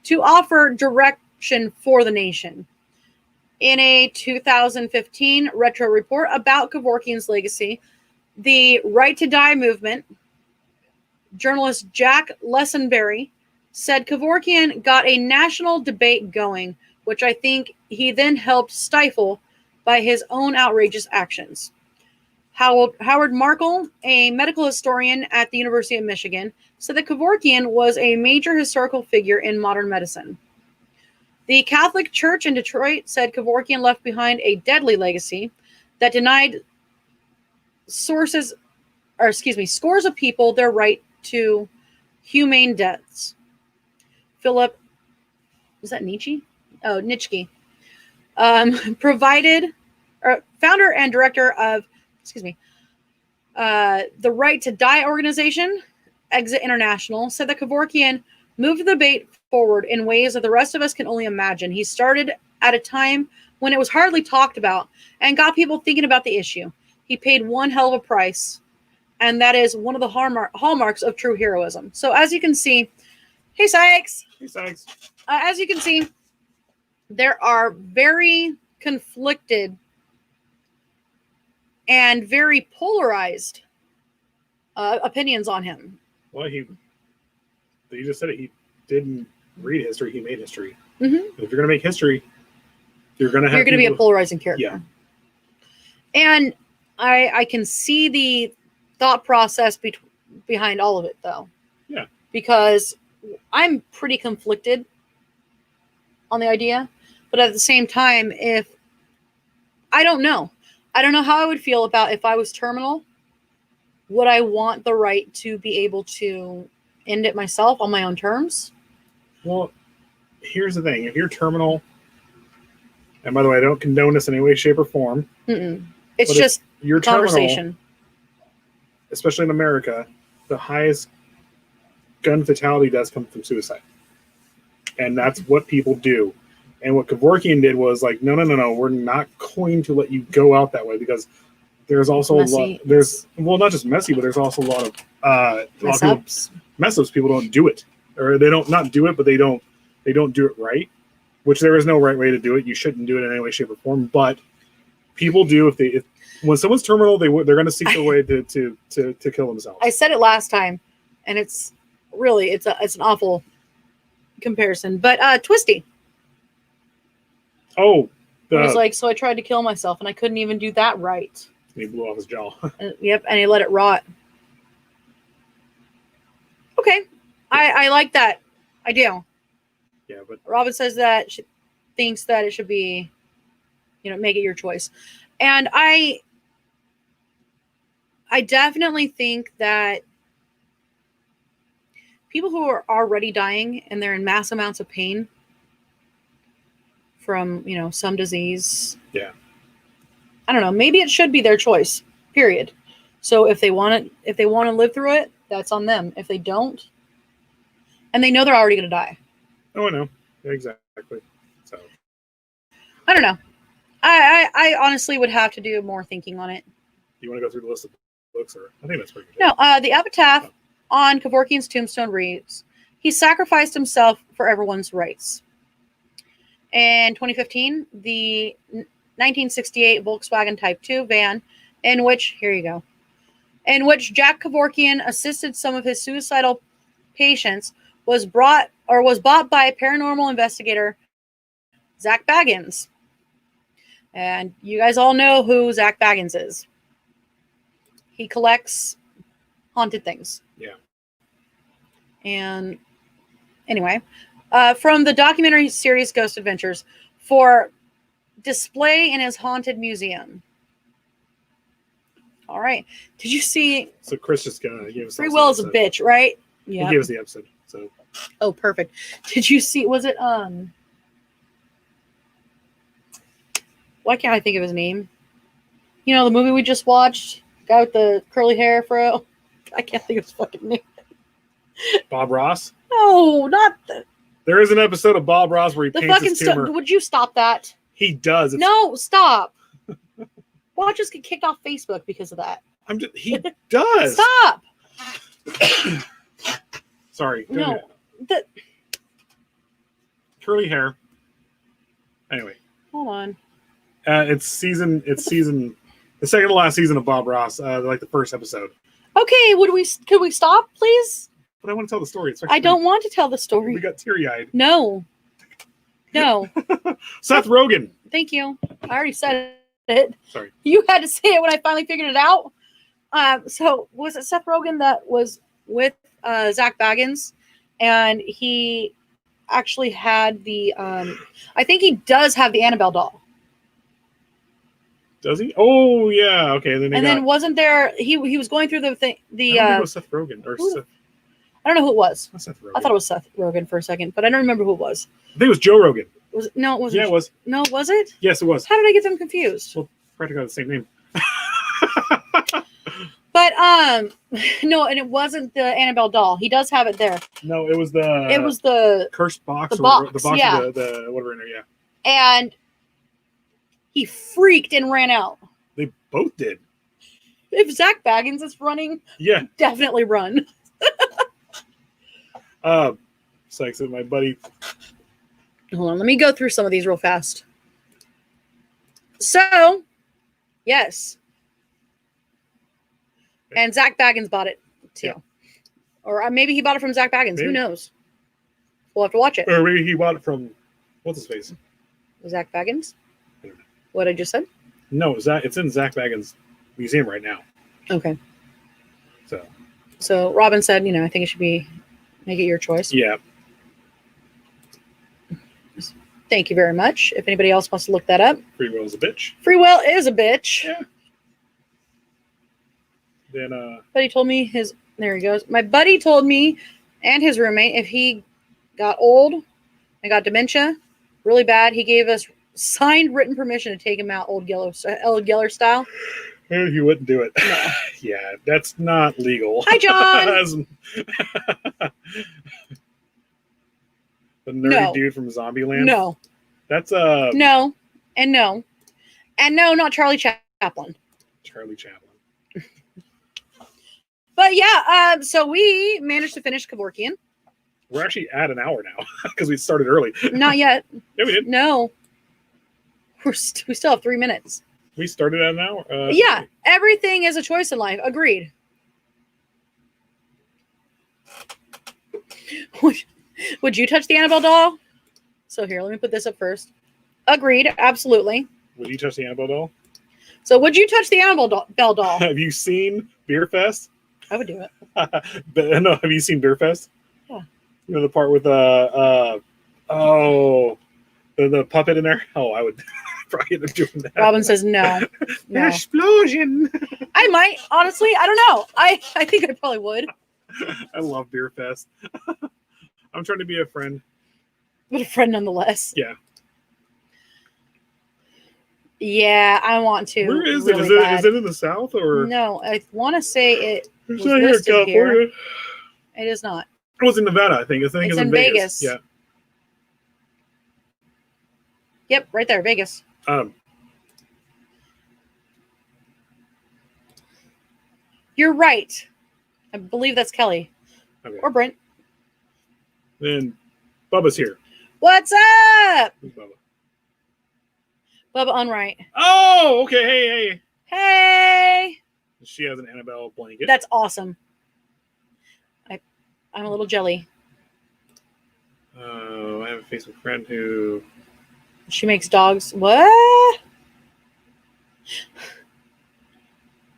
to offer direction for the nation. In a 2015 retro report about Kevorkian's legacy, the Right to Die movement, journalist Jack Lessenberry said Kevorkian got a national debate going, which I think he then helped stifle by his own outrageous actions. Howard Markle, a medical historian at the University of Michigan, said that Kevorkian was a major historical figure in modern medicine. The Catholic Church in Detroit said Kevorkian left behind a deadly legacy that denied scores of people their right to humane deaths. Philip is that Nietzsche? Oh, Nitschke. Founder and director of, the Right to Die organization, Exit International, said that Kevorkian moved the debate forward in ways that the rest of us can only imagine. He started at a time when it was hardly talked about and got people thinking about the issue. He paid one hell of a price, and that is one of the hallmarks of true heroism. So as you can see, hey Sykes. Hey, Sykes. As you can see, there are very conflicted and very polarized opinions on him. Well, he just said it. He didn't read history. He made history. Mm-hmm. If you're going to make history, you're going to be a polarizing character. Yeah. And I can see the thought process behind all of it, though. Yeah. Because I'm pretty conflicted on the idea, but at the same time, I don't know how I would feel about if I was terminal. Would I want the right to be able to end it myself on my own terms? Well, here's the thing. If you're terminal, and by the way, I don't condone this in any way, shape, or form. Mm-mm. It's just your conversation. Terminal, especially in America, the highest gun fatality deaths come from suicide. And that's what people do. And what Kevorkian did was like, no, we're not going to let you go out that way, because there's also messy. Not just messy, but there's also a lot of mess ups. People don't do it, or they don't not do it, but they don't do it right, which there is no right way to do it. You shouldn't do it in any way, shape, or form. But people do if when someone's terminal, they're going to seek a way to kill themselves. I said it last time, and it's really it's an awful comparison. But Twisty. Oh, I was like, so I tried to kill myself, and I couldn't even do that right. He blew off his jaw. Yep, and he let it rot. Okay, I like that. I do. Yeah, but Robin says that she thinks that it should be, make it your choice, and I definitely think that people who are already dying and they're in mass amounts of pain from some disease. Yeah. I don't know. Maybe it should be their choice. Period. So if they want to live through it, that's on them. If they don't, and they know they're already going to die. Oh, I know. Yeah, exactly. So I don't know. I honestly would have to do more thinking on it. You want to go through the list of books, or I think that's pretty good. No. The epitaph on Kevorkian's tombstone reads, "He sacrificed himself for everyone's rights." In 2015, the 1968 Volkswagen Type 2 van, in which Jack Kevorkian assisted some of his suicidal patients, was bought by paranormal investigator Zak Bagans. And you guys all know who Zak Bagans is. He collects haunted things. Yeah. And anyway, from the documentary series Ghost Adventures, for display in his haunted museum. All right. Did you see? So Chris just gave us Free Will is a bitch, right? Yeah. He gave us the episode. So. Oh, perfect. Did you see? Was it Why can't I think of his name? The movie we just watched, guy with the curly hair fro. I can't think of his fucking name. Bob Ross? No, not the. There is an episode of Bob Ross where he paints his tumor. Would you stop that? He does. No, stop. Watch us get kicked off Facebook because of that. He does. Stop. Sorry. No. Curly hair. Anyway. Hold on. It's season. The second to last season of Bob Ross. Like the first episode. Okay. Could we stop, please? But I want to tell the story. I don't want to tell the story. We got teary-eyed. No. Seth Rogen. Thank you. I already said it. Sorry. You had to say it when I finally figured it out. So was it Seth Rogen that was with Zak Bagans? And he actually had the I think he does have the Annabelle doll. Does he? Oh yeah. Okay. Then wasn't there? He was going through the thing. I don't think it was Seth Rogen or Seth. I don't know who it was. That's Seth Rogen. I thought it was Seth Rogen for a second, but I don't remember who it was. I think it was Joe Rogan. Was it? No, it wasn't. Yeah, it was. No, was it? Yes, it was. How did I get them confused? Well, practically the same name. But no, and it wasn't the Annabelle doll. He does have it there. No, it was the. It was the cursed box. the box, The box yeah. with the whatever in there. Yeah, and he freaked and ran out. they both did. If Zach Baggins is running, Yeah. definitely run. So like I said, my buddy. Hold on, let me go through some of these real fast. So, yes. And Zach Baggins bought it too. Yeah. Or maybe he bought it from Zach Baggins. Who Maybe. knows? We'll have to watch it. Or maybe he bought it from what's his face? Zach Baggins? I don't know. What I just said? No, it's in Zach Baggins' museum right now. Okay. So Robin said, I think it should be make it your choice. yeah, Thank you very much. If anybody else wants to look that up. free will is a bitch. Free will is a bitch. Yeah. Then Buddy told me there he goes. My buddy told me and his roommate if he got old and got dementia really bad, he gave us signed written permission to take him out old Geller style. he wouldn't do it. No. Yeah, that's not legal. Hi, John. The nerdy No. dude from Zombieland. No. That's No. And no. And no, not Charlie Chaplin. Charlie Chaplin. But yeah, so we managed to finish Kevorkian. We're actually at an hour now because we started early. Not yet. Yeah, we did. No. We still have 3 minutes. We started at an hour. Yeah, everything is a choice in life. Agreed. Would you touch the Annabelle doll? So here, let me put this up first. Agreed, absolutely. Would you touch the Annabelle doll? So would you touch the Annabelle doll? Have you seen Beer Fest? I would do it. But no, have you seen Beer Fest? Yeah. You know the part with the puppet in there? Oh, I would probably end up doing that. Robin says no. No. Explosion. I might, honestly. I don't know. I think I probably would. I love Beer Fest. I'm trying to be a friend. But a friend nonetheless. Yeah. Yeah, I want to. Where is really it? bad. Is it in the South or? No, I want to say it It's was not here in listed California. It is not. It was in Nevada, I think. I think It's it's in in Vegas. Vegas. Yep, right there, Vegas. Yeah. You're right. I believe that's Kelly Okay. or Brent. Then Bubba's here. What's up, Who's Bubba? Bubba Unright? Oh, okay. Hey. Hey, She has an Annabelle blanket. that's awesome. I'm a little jelly. I have a Facebook friend who. She makes dogs. What?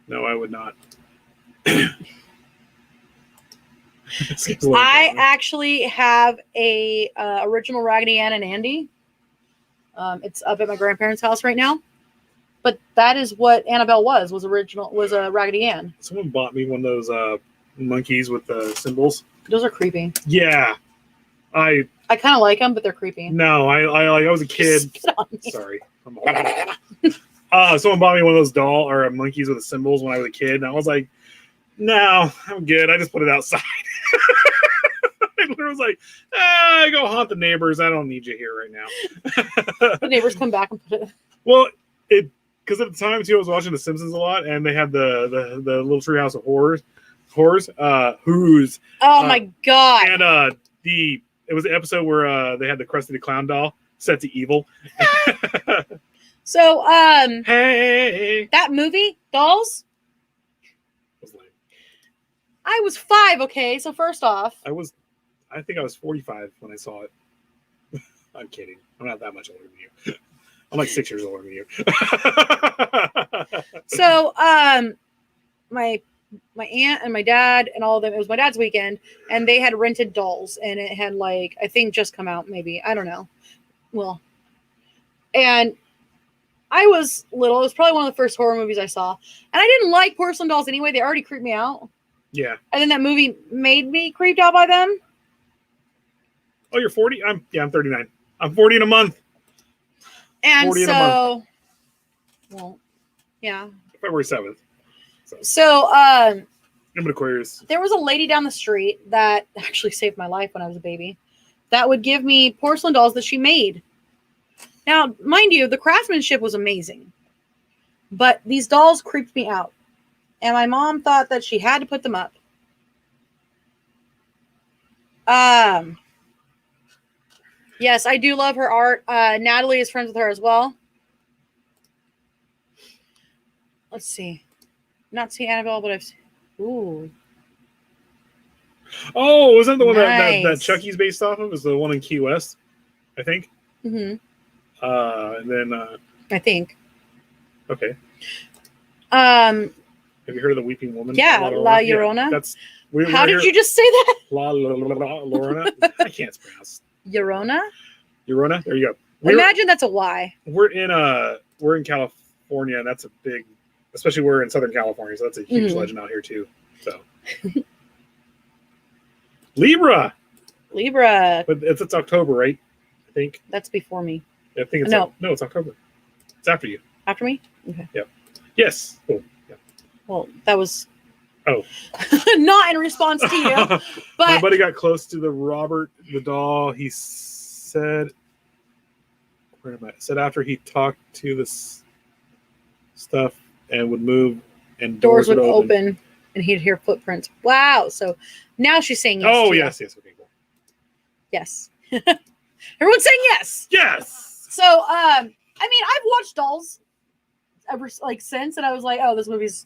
No, I would not. I actually have a original Raggedy Ann and Andy. It's up at my grandparents' house right now. But that is what Annabelle was a Raggedy Ann. Someone bought me one of those monkeys with the symbols. Those are creepy. Yeah, I kind of like them, but they're creepy. I was a kid. Spit on me. Sorry. Someone bought me one of those monkeys with the symbols when I was a kid, and I was like, no, I'm good. I just put it outside. I was like, go haunt the neighbors. I don't need you here right now. The neighbors come back and put it. Well, because at the time too, I was watching The Simpsons a lot, and they had the little treehouse of horrors, Who's, Oh my god! and it was the episode where they had the Krusty the Clown doll set to evil. So Hey, that movie Dolls. was lame. I was 5. Okay, so first off, I think I was 45 when I saw it. I'm kidding. I'm not that much older than you. I'm like 6 years older than you. so my aunt and my dad and all of them, it was my dad's weekend, and they had rented Dolls, and it had I think just come out, maybe, I don't know. Well, and I was little. It was probably one of the first horror movies I saw, and I didn't like porcelain dolls anyway. They already creeped me out. Yeah. And then that movie made me creeped out by them. Oh, you're 40? I'm 39. I'm 40 in a month. And 40 in a so, well, yeah. February 7th. So, I'm an Aquarius. there was a lady down the street that actually saved my life when I was a baby that would give me porcelain dolls that she made. Now, mind you, the craftsmanship was amazing, but these dolls creeped me out. And my mom thought that she had to put them up. Yes, I do love her art. Natalie is friends with her as well. Let's see. Not see Annabelle, but I've seen. Ooh. Oh, wasn't that the one that Nice. Chucky's based off of? Is the one in Key West, I think. Mm-hmm. And then I think. okay. Um, Have you heard of the Weeping Woman? Yeah, La Llorona. That's how did you just say that? La Llorona? I can't pronounce. Llorona? Llorona. There you go. Imagine that's a Y. We're in California, and that's a big, especially we're in Southern California, so that's a huge Mhm. legend out here too. So Libra, but it's October, right? I think. That's before me. I think it's No. no, it's October. It's after you. After me? Okay. Yes. Oh, yeah. Well, that was Oh. not in response to you. My But buddy got close to the Robert the doll. He said, "Where am I?" Said after he talked to this stuff and would move and doors would open and he'd hear footprints. Wow. So now she's saying yes. Oh to you. yes, okay, cool. Yes. Everyone's saying yes. Yes. So I mean, I've watched dolls ever since, and I was like, oh, this movie's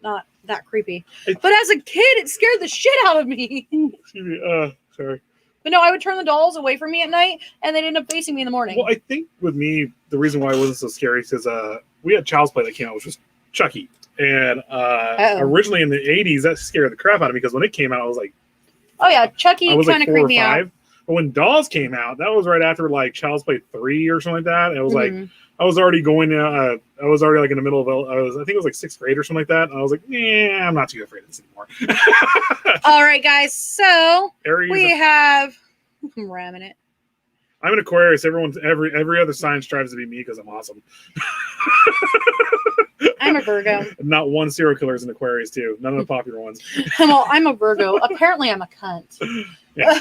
not that creepy. But as a kid, it scared the shit out of me. Excuse me. Sorry. But no, I would turn the dolls away from me at night, and they'd end up facing me in the morning. Well, I think with me, the reason why it wasn't so scary is because we had Child's Play that came out, which was Chucky. And originally in the 80s, that scared the crap out of me because when it came out, I was like, oh yeah, Chucky I was kind like of 4 or creeped me out. 5. But when Dolls came out, that was right after like Child's Play 3 or something like that. And it was like, Mhm. I was already going, I was already like in the middle of, I think it was like 6th grade or something like that. And I was like, I'm not too afraid of this anymore. All right, guys. So Aries, we have. I'm ramming it. I'm an Aquarius. Every other sign strives to be me because I'm awesome. I'm a Virgo. Not one serial killer is an Aquarius too. None of the popular ones. Well, I'm a Virgo. Apparently, I'm a cunt. Yeah.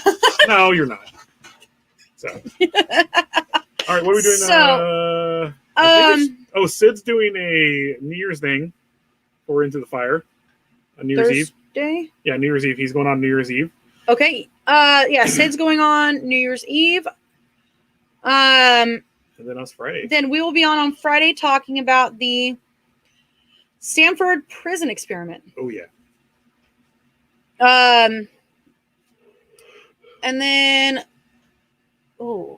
No, you're not. So, all right, what are we doing? So, I think Sid's doing a New Year's thing for Into the Fire on New Year's Eve. Thursday. Yeah, New Year's Eve. He's going on New Year's Eve. Okay. Yeah, Sid's going on New Year's Eve. And then us Friday. Then we will be on Friday talking about the Stanford prison experiment. Oh yeah. And then, I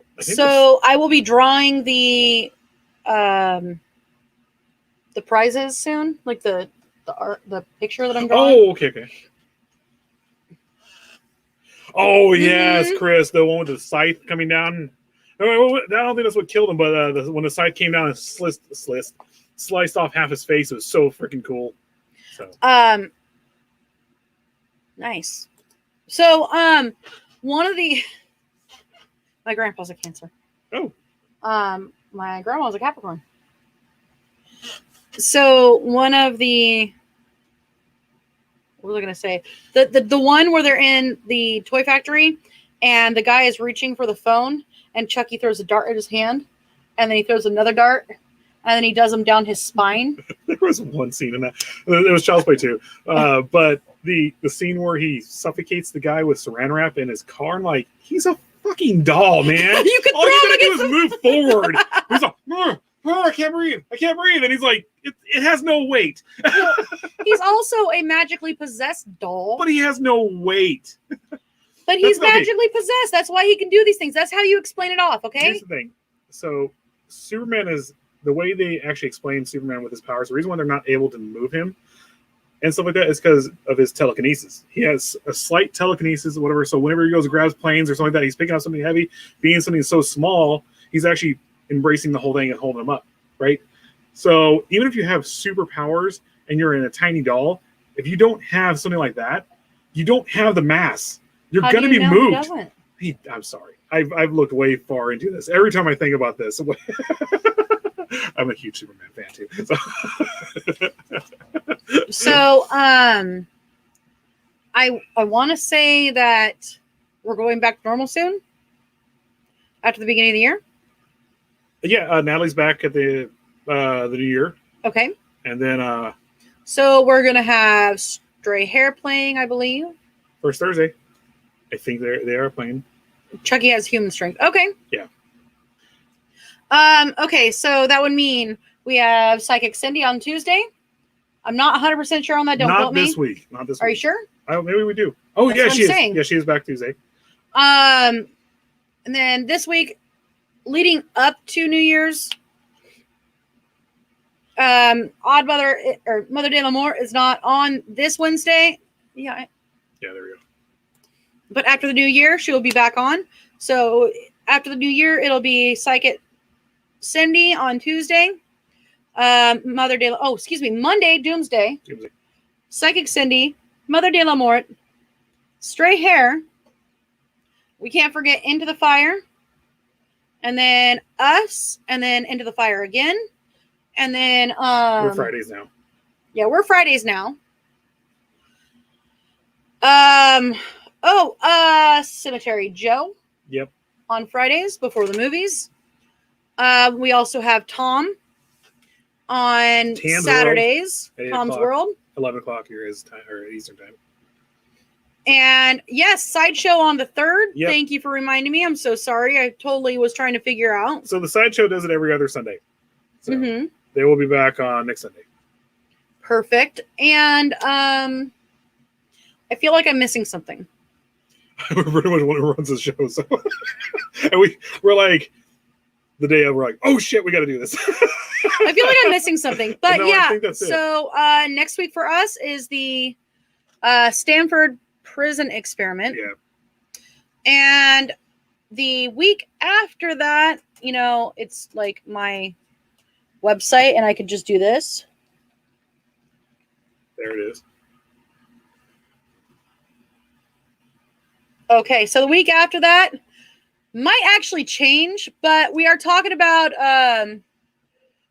I will be drawing the prizes soon, like the art, the picture that I'm drawing. Oh, okay. Oh yes, Mhm. Chris, the one with the scythe coming down. I don't think that's what killed him, but when the scythe came down and sliced off half his face, it was so freaking cool. So. Nice. So, one of the my grandpa's a Cancer. Oh. My grandma's a Capricorn. So one of the what was I gonna say? The one where they're in the toy factory and the guy is reaching for the phone and Chucky throws a dart at his hand and then he throws another dart and then he does them down his spine. There was one scene in that. It was Child's Play 2. But the scene where he suffocates the guy with saran wrap in his car, I'm like, he's a fucking doll, man. You could All you throw gotta him do is move forward. He's like, I can't breathe. And he's like, it has no weight. He's also a magically possessed doll. But he has no weight. But he's That's okay. magically possessed. That's why he can do these things. That's how you explain it off, okay? Here's the thing. So Superman is the way they actually explain Superman with his powers. The reason why they're not able to move him and stuff like that is because of his telekinesis. He has a slight telekinesis or whatever. So whenever he goes and grabs planes or something like that, he's picking up something heavy. Being something so small, he's actually embracing the whole thing and holding him up, right? So even if you have superpowers and you're in a tiny doll, If you don't have something like that, you don't have the mass. You're How going do to you be know he moved. doesn't? I'm sorry. I've looked way far into this. Every time I think about this, I'm a huge Superman fan too. So, I want to say that we're going back to normal soon. After the beginning of the year. Yeah, Natalie's back at the new year, Okay. and then So we're gonna have Stray Hair playing, I believe. first Thursday, I think they are playing. Chucky has human strength. Okay. Yeah. Okay, so that would mean we have Psychic Cindy on Tuesday. I'm not 100% sure on that. Don't Not quote me. this week. Not this Are week. you sure? Maybe we do. Oh That's yeah, what I'm she is. saying. Yeah, she is back Tuesday. And then this week, leading up to New Year's, Odd Mother or Mother de l'Amour is not on this Wednesday. Yeah. Yeah, there we go. But after the new year, she will be back on. So after the new year, it'll be Psychic Cindy on Tuesday. Monday, Doomsday. Tuesday. Psychic Cindy, Mother de l'Amour, Stray Hair. We can't forget Into the Fire. And then Us, and then Into the Fire again. And then We're Fridays now. Yeah, we're Fridays now. Cemetery Joe. Yep. On Fridays before the movies. We also have Tom on Tom's Saturdays. World. Tom's 8 World. 11 o'clock here is time, or Eastern time. And yes, Sideshow on the 3rd. Yep. Thank you for reminding me. I'm so sorry. I totally was trying to figure out. So the Sideshow does it every other Sunday. So Mm-hmm. they will be back on next Sunday. Perfect. And I feel like I'm missing something. We're pretty much one who runs the show. So and we're like the day of, we're like, oh shit, we got to do this. I feel like I'm missing something. But No, I yeah, think that's it. so next week for us is the Stanford Prison Experiment. Yeah. And the week after that, it's like my website and I could just do this. There it is. Okay, so the week after that might actually change, but we are talking about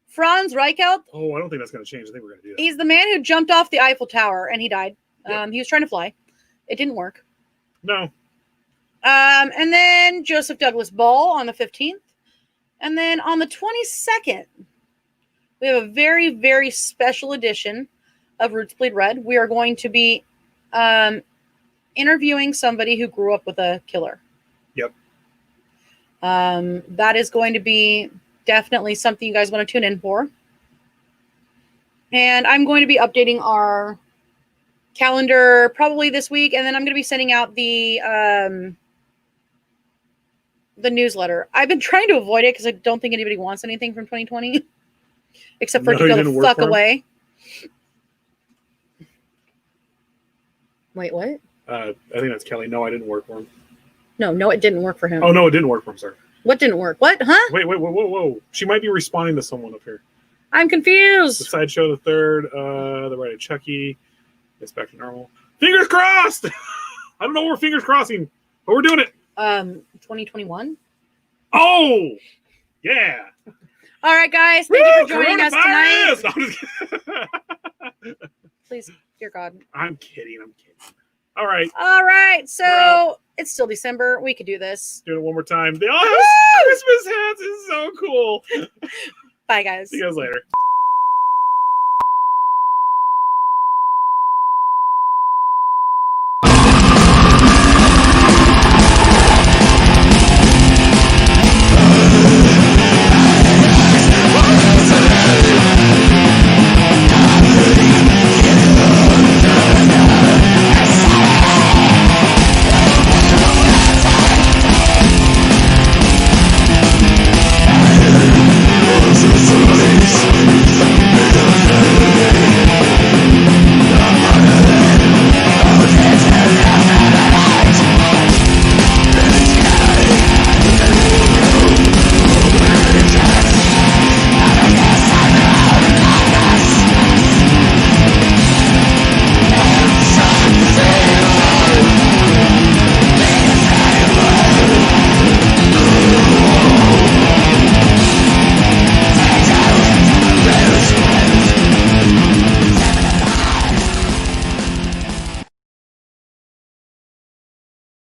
Franz Reichelt. Oh, I don't think that's going to change. I think we're going to do that. He's the man who jumped off the Eiffel Tower and he died. Yep. He was trying to fly. It didn't work. No. And then Joseph Douglas Ball on the 15th. And then on the 22nd, we have a very, very special edition of Roots Bleed Red. We are going to be interviewing somebody who grew up with a killer. Yep. That is going to be definitely something you guys want to tune in for. And I'm going to be updating our calendar probably this week, and then I'm going to be sending out the newsletter. I've been trying to avoid it because I don't think anybody wants anything from 2020 except for it to go the fuck away. Wait, what? I think that's Kelly. No, I didn't work for him. No, it didn't work for him. Oh, no, it didn't work for him, sir. What didn't work? What? Huh? Wait, whoa. She might be responding to someone up here. I'm The confused. Sideshow the 3rd, the right of Chucky. It's back to normal. Fingers crossed! I don't know where we're fingers crossing, but we're doing it. 2021. Oh! Yeah! All right, guys. Thank you for joining us tonight. Coronavirus! No, I'm just kidding. Please, dear God. I'm kidding. All right. All right. We're So it's still December. We could do this. Doing it one more time. They all have Christmas hats. It's so cool. Bye, guys. See you guys later.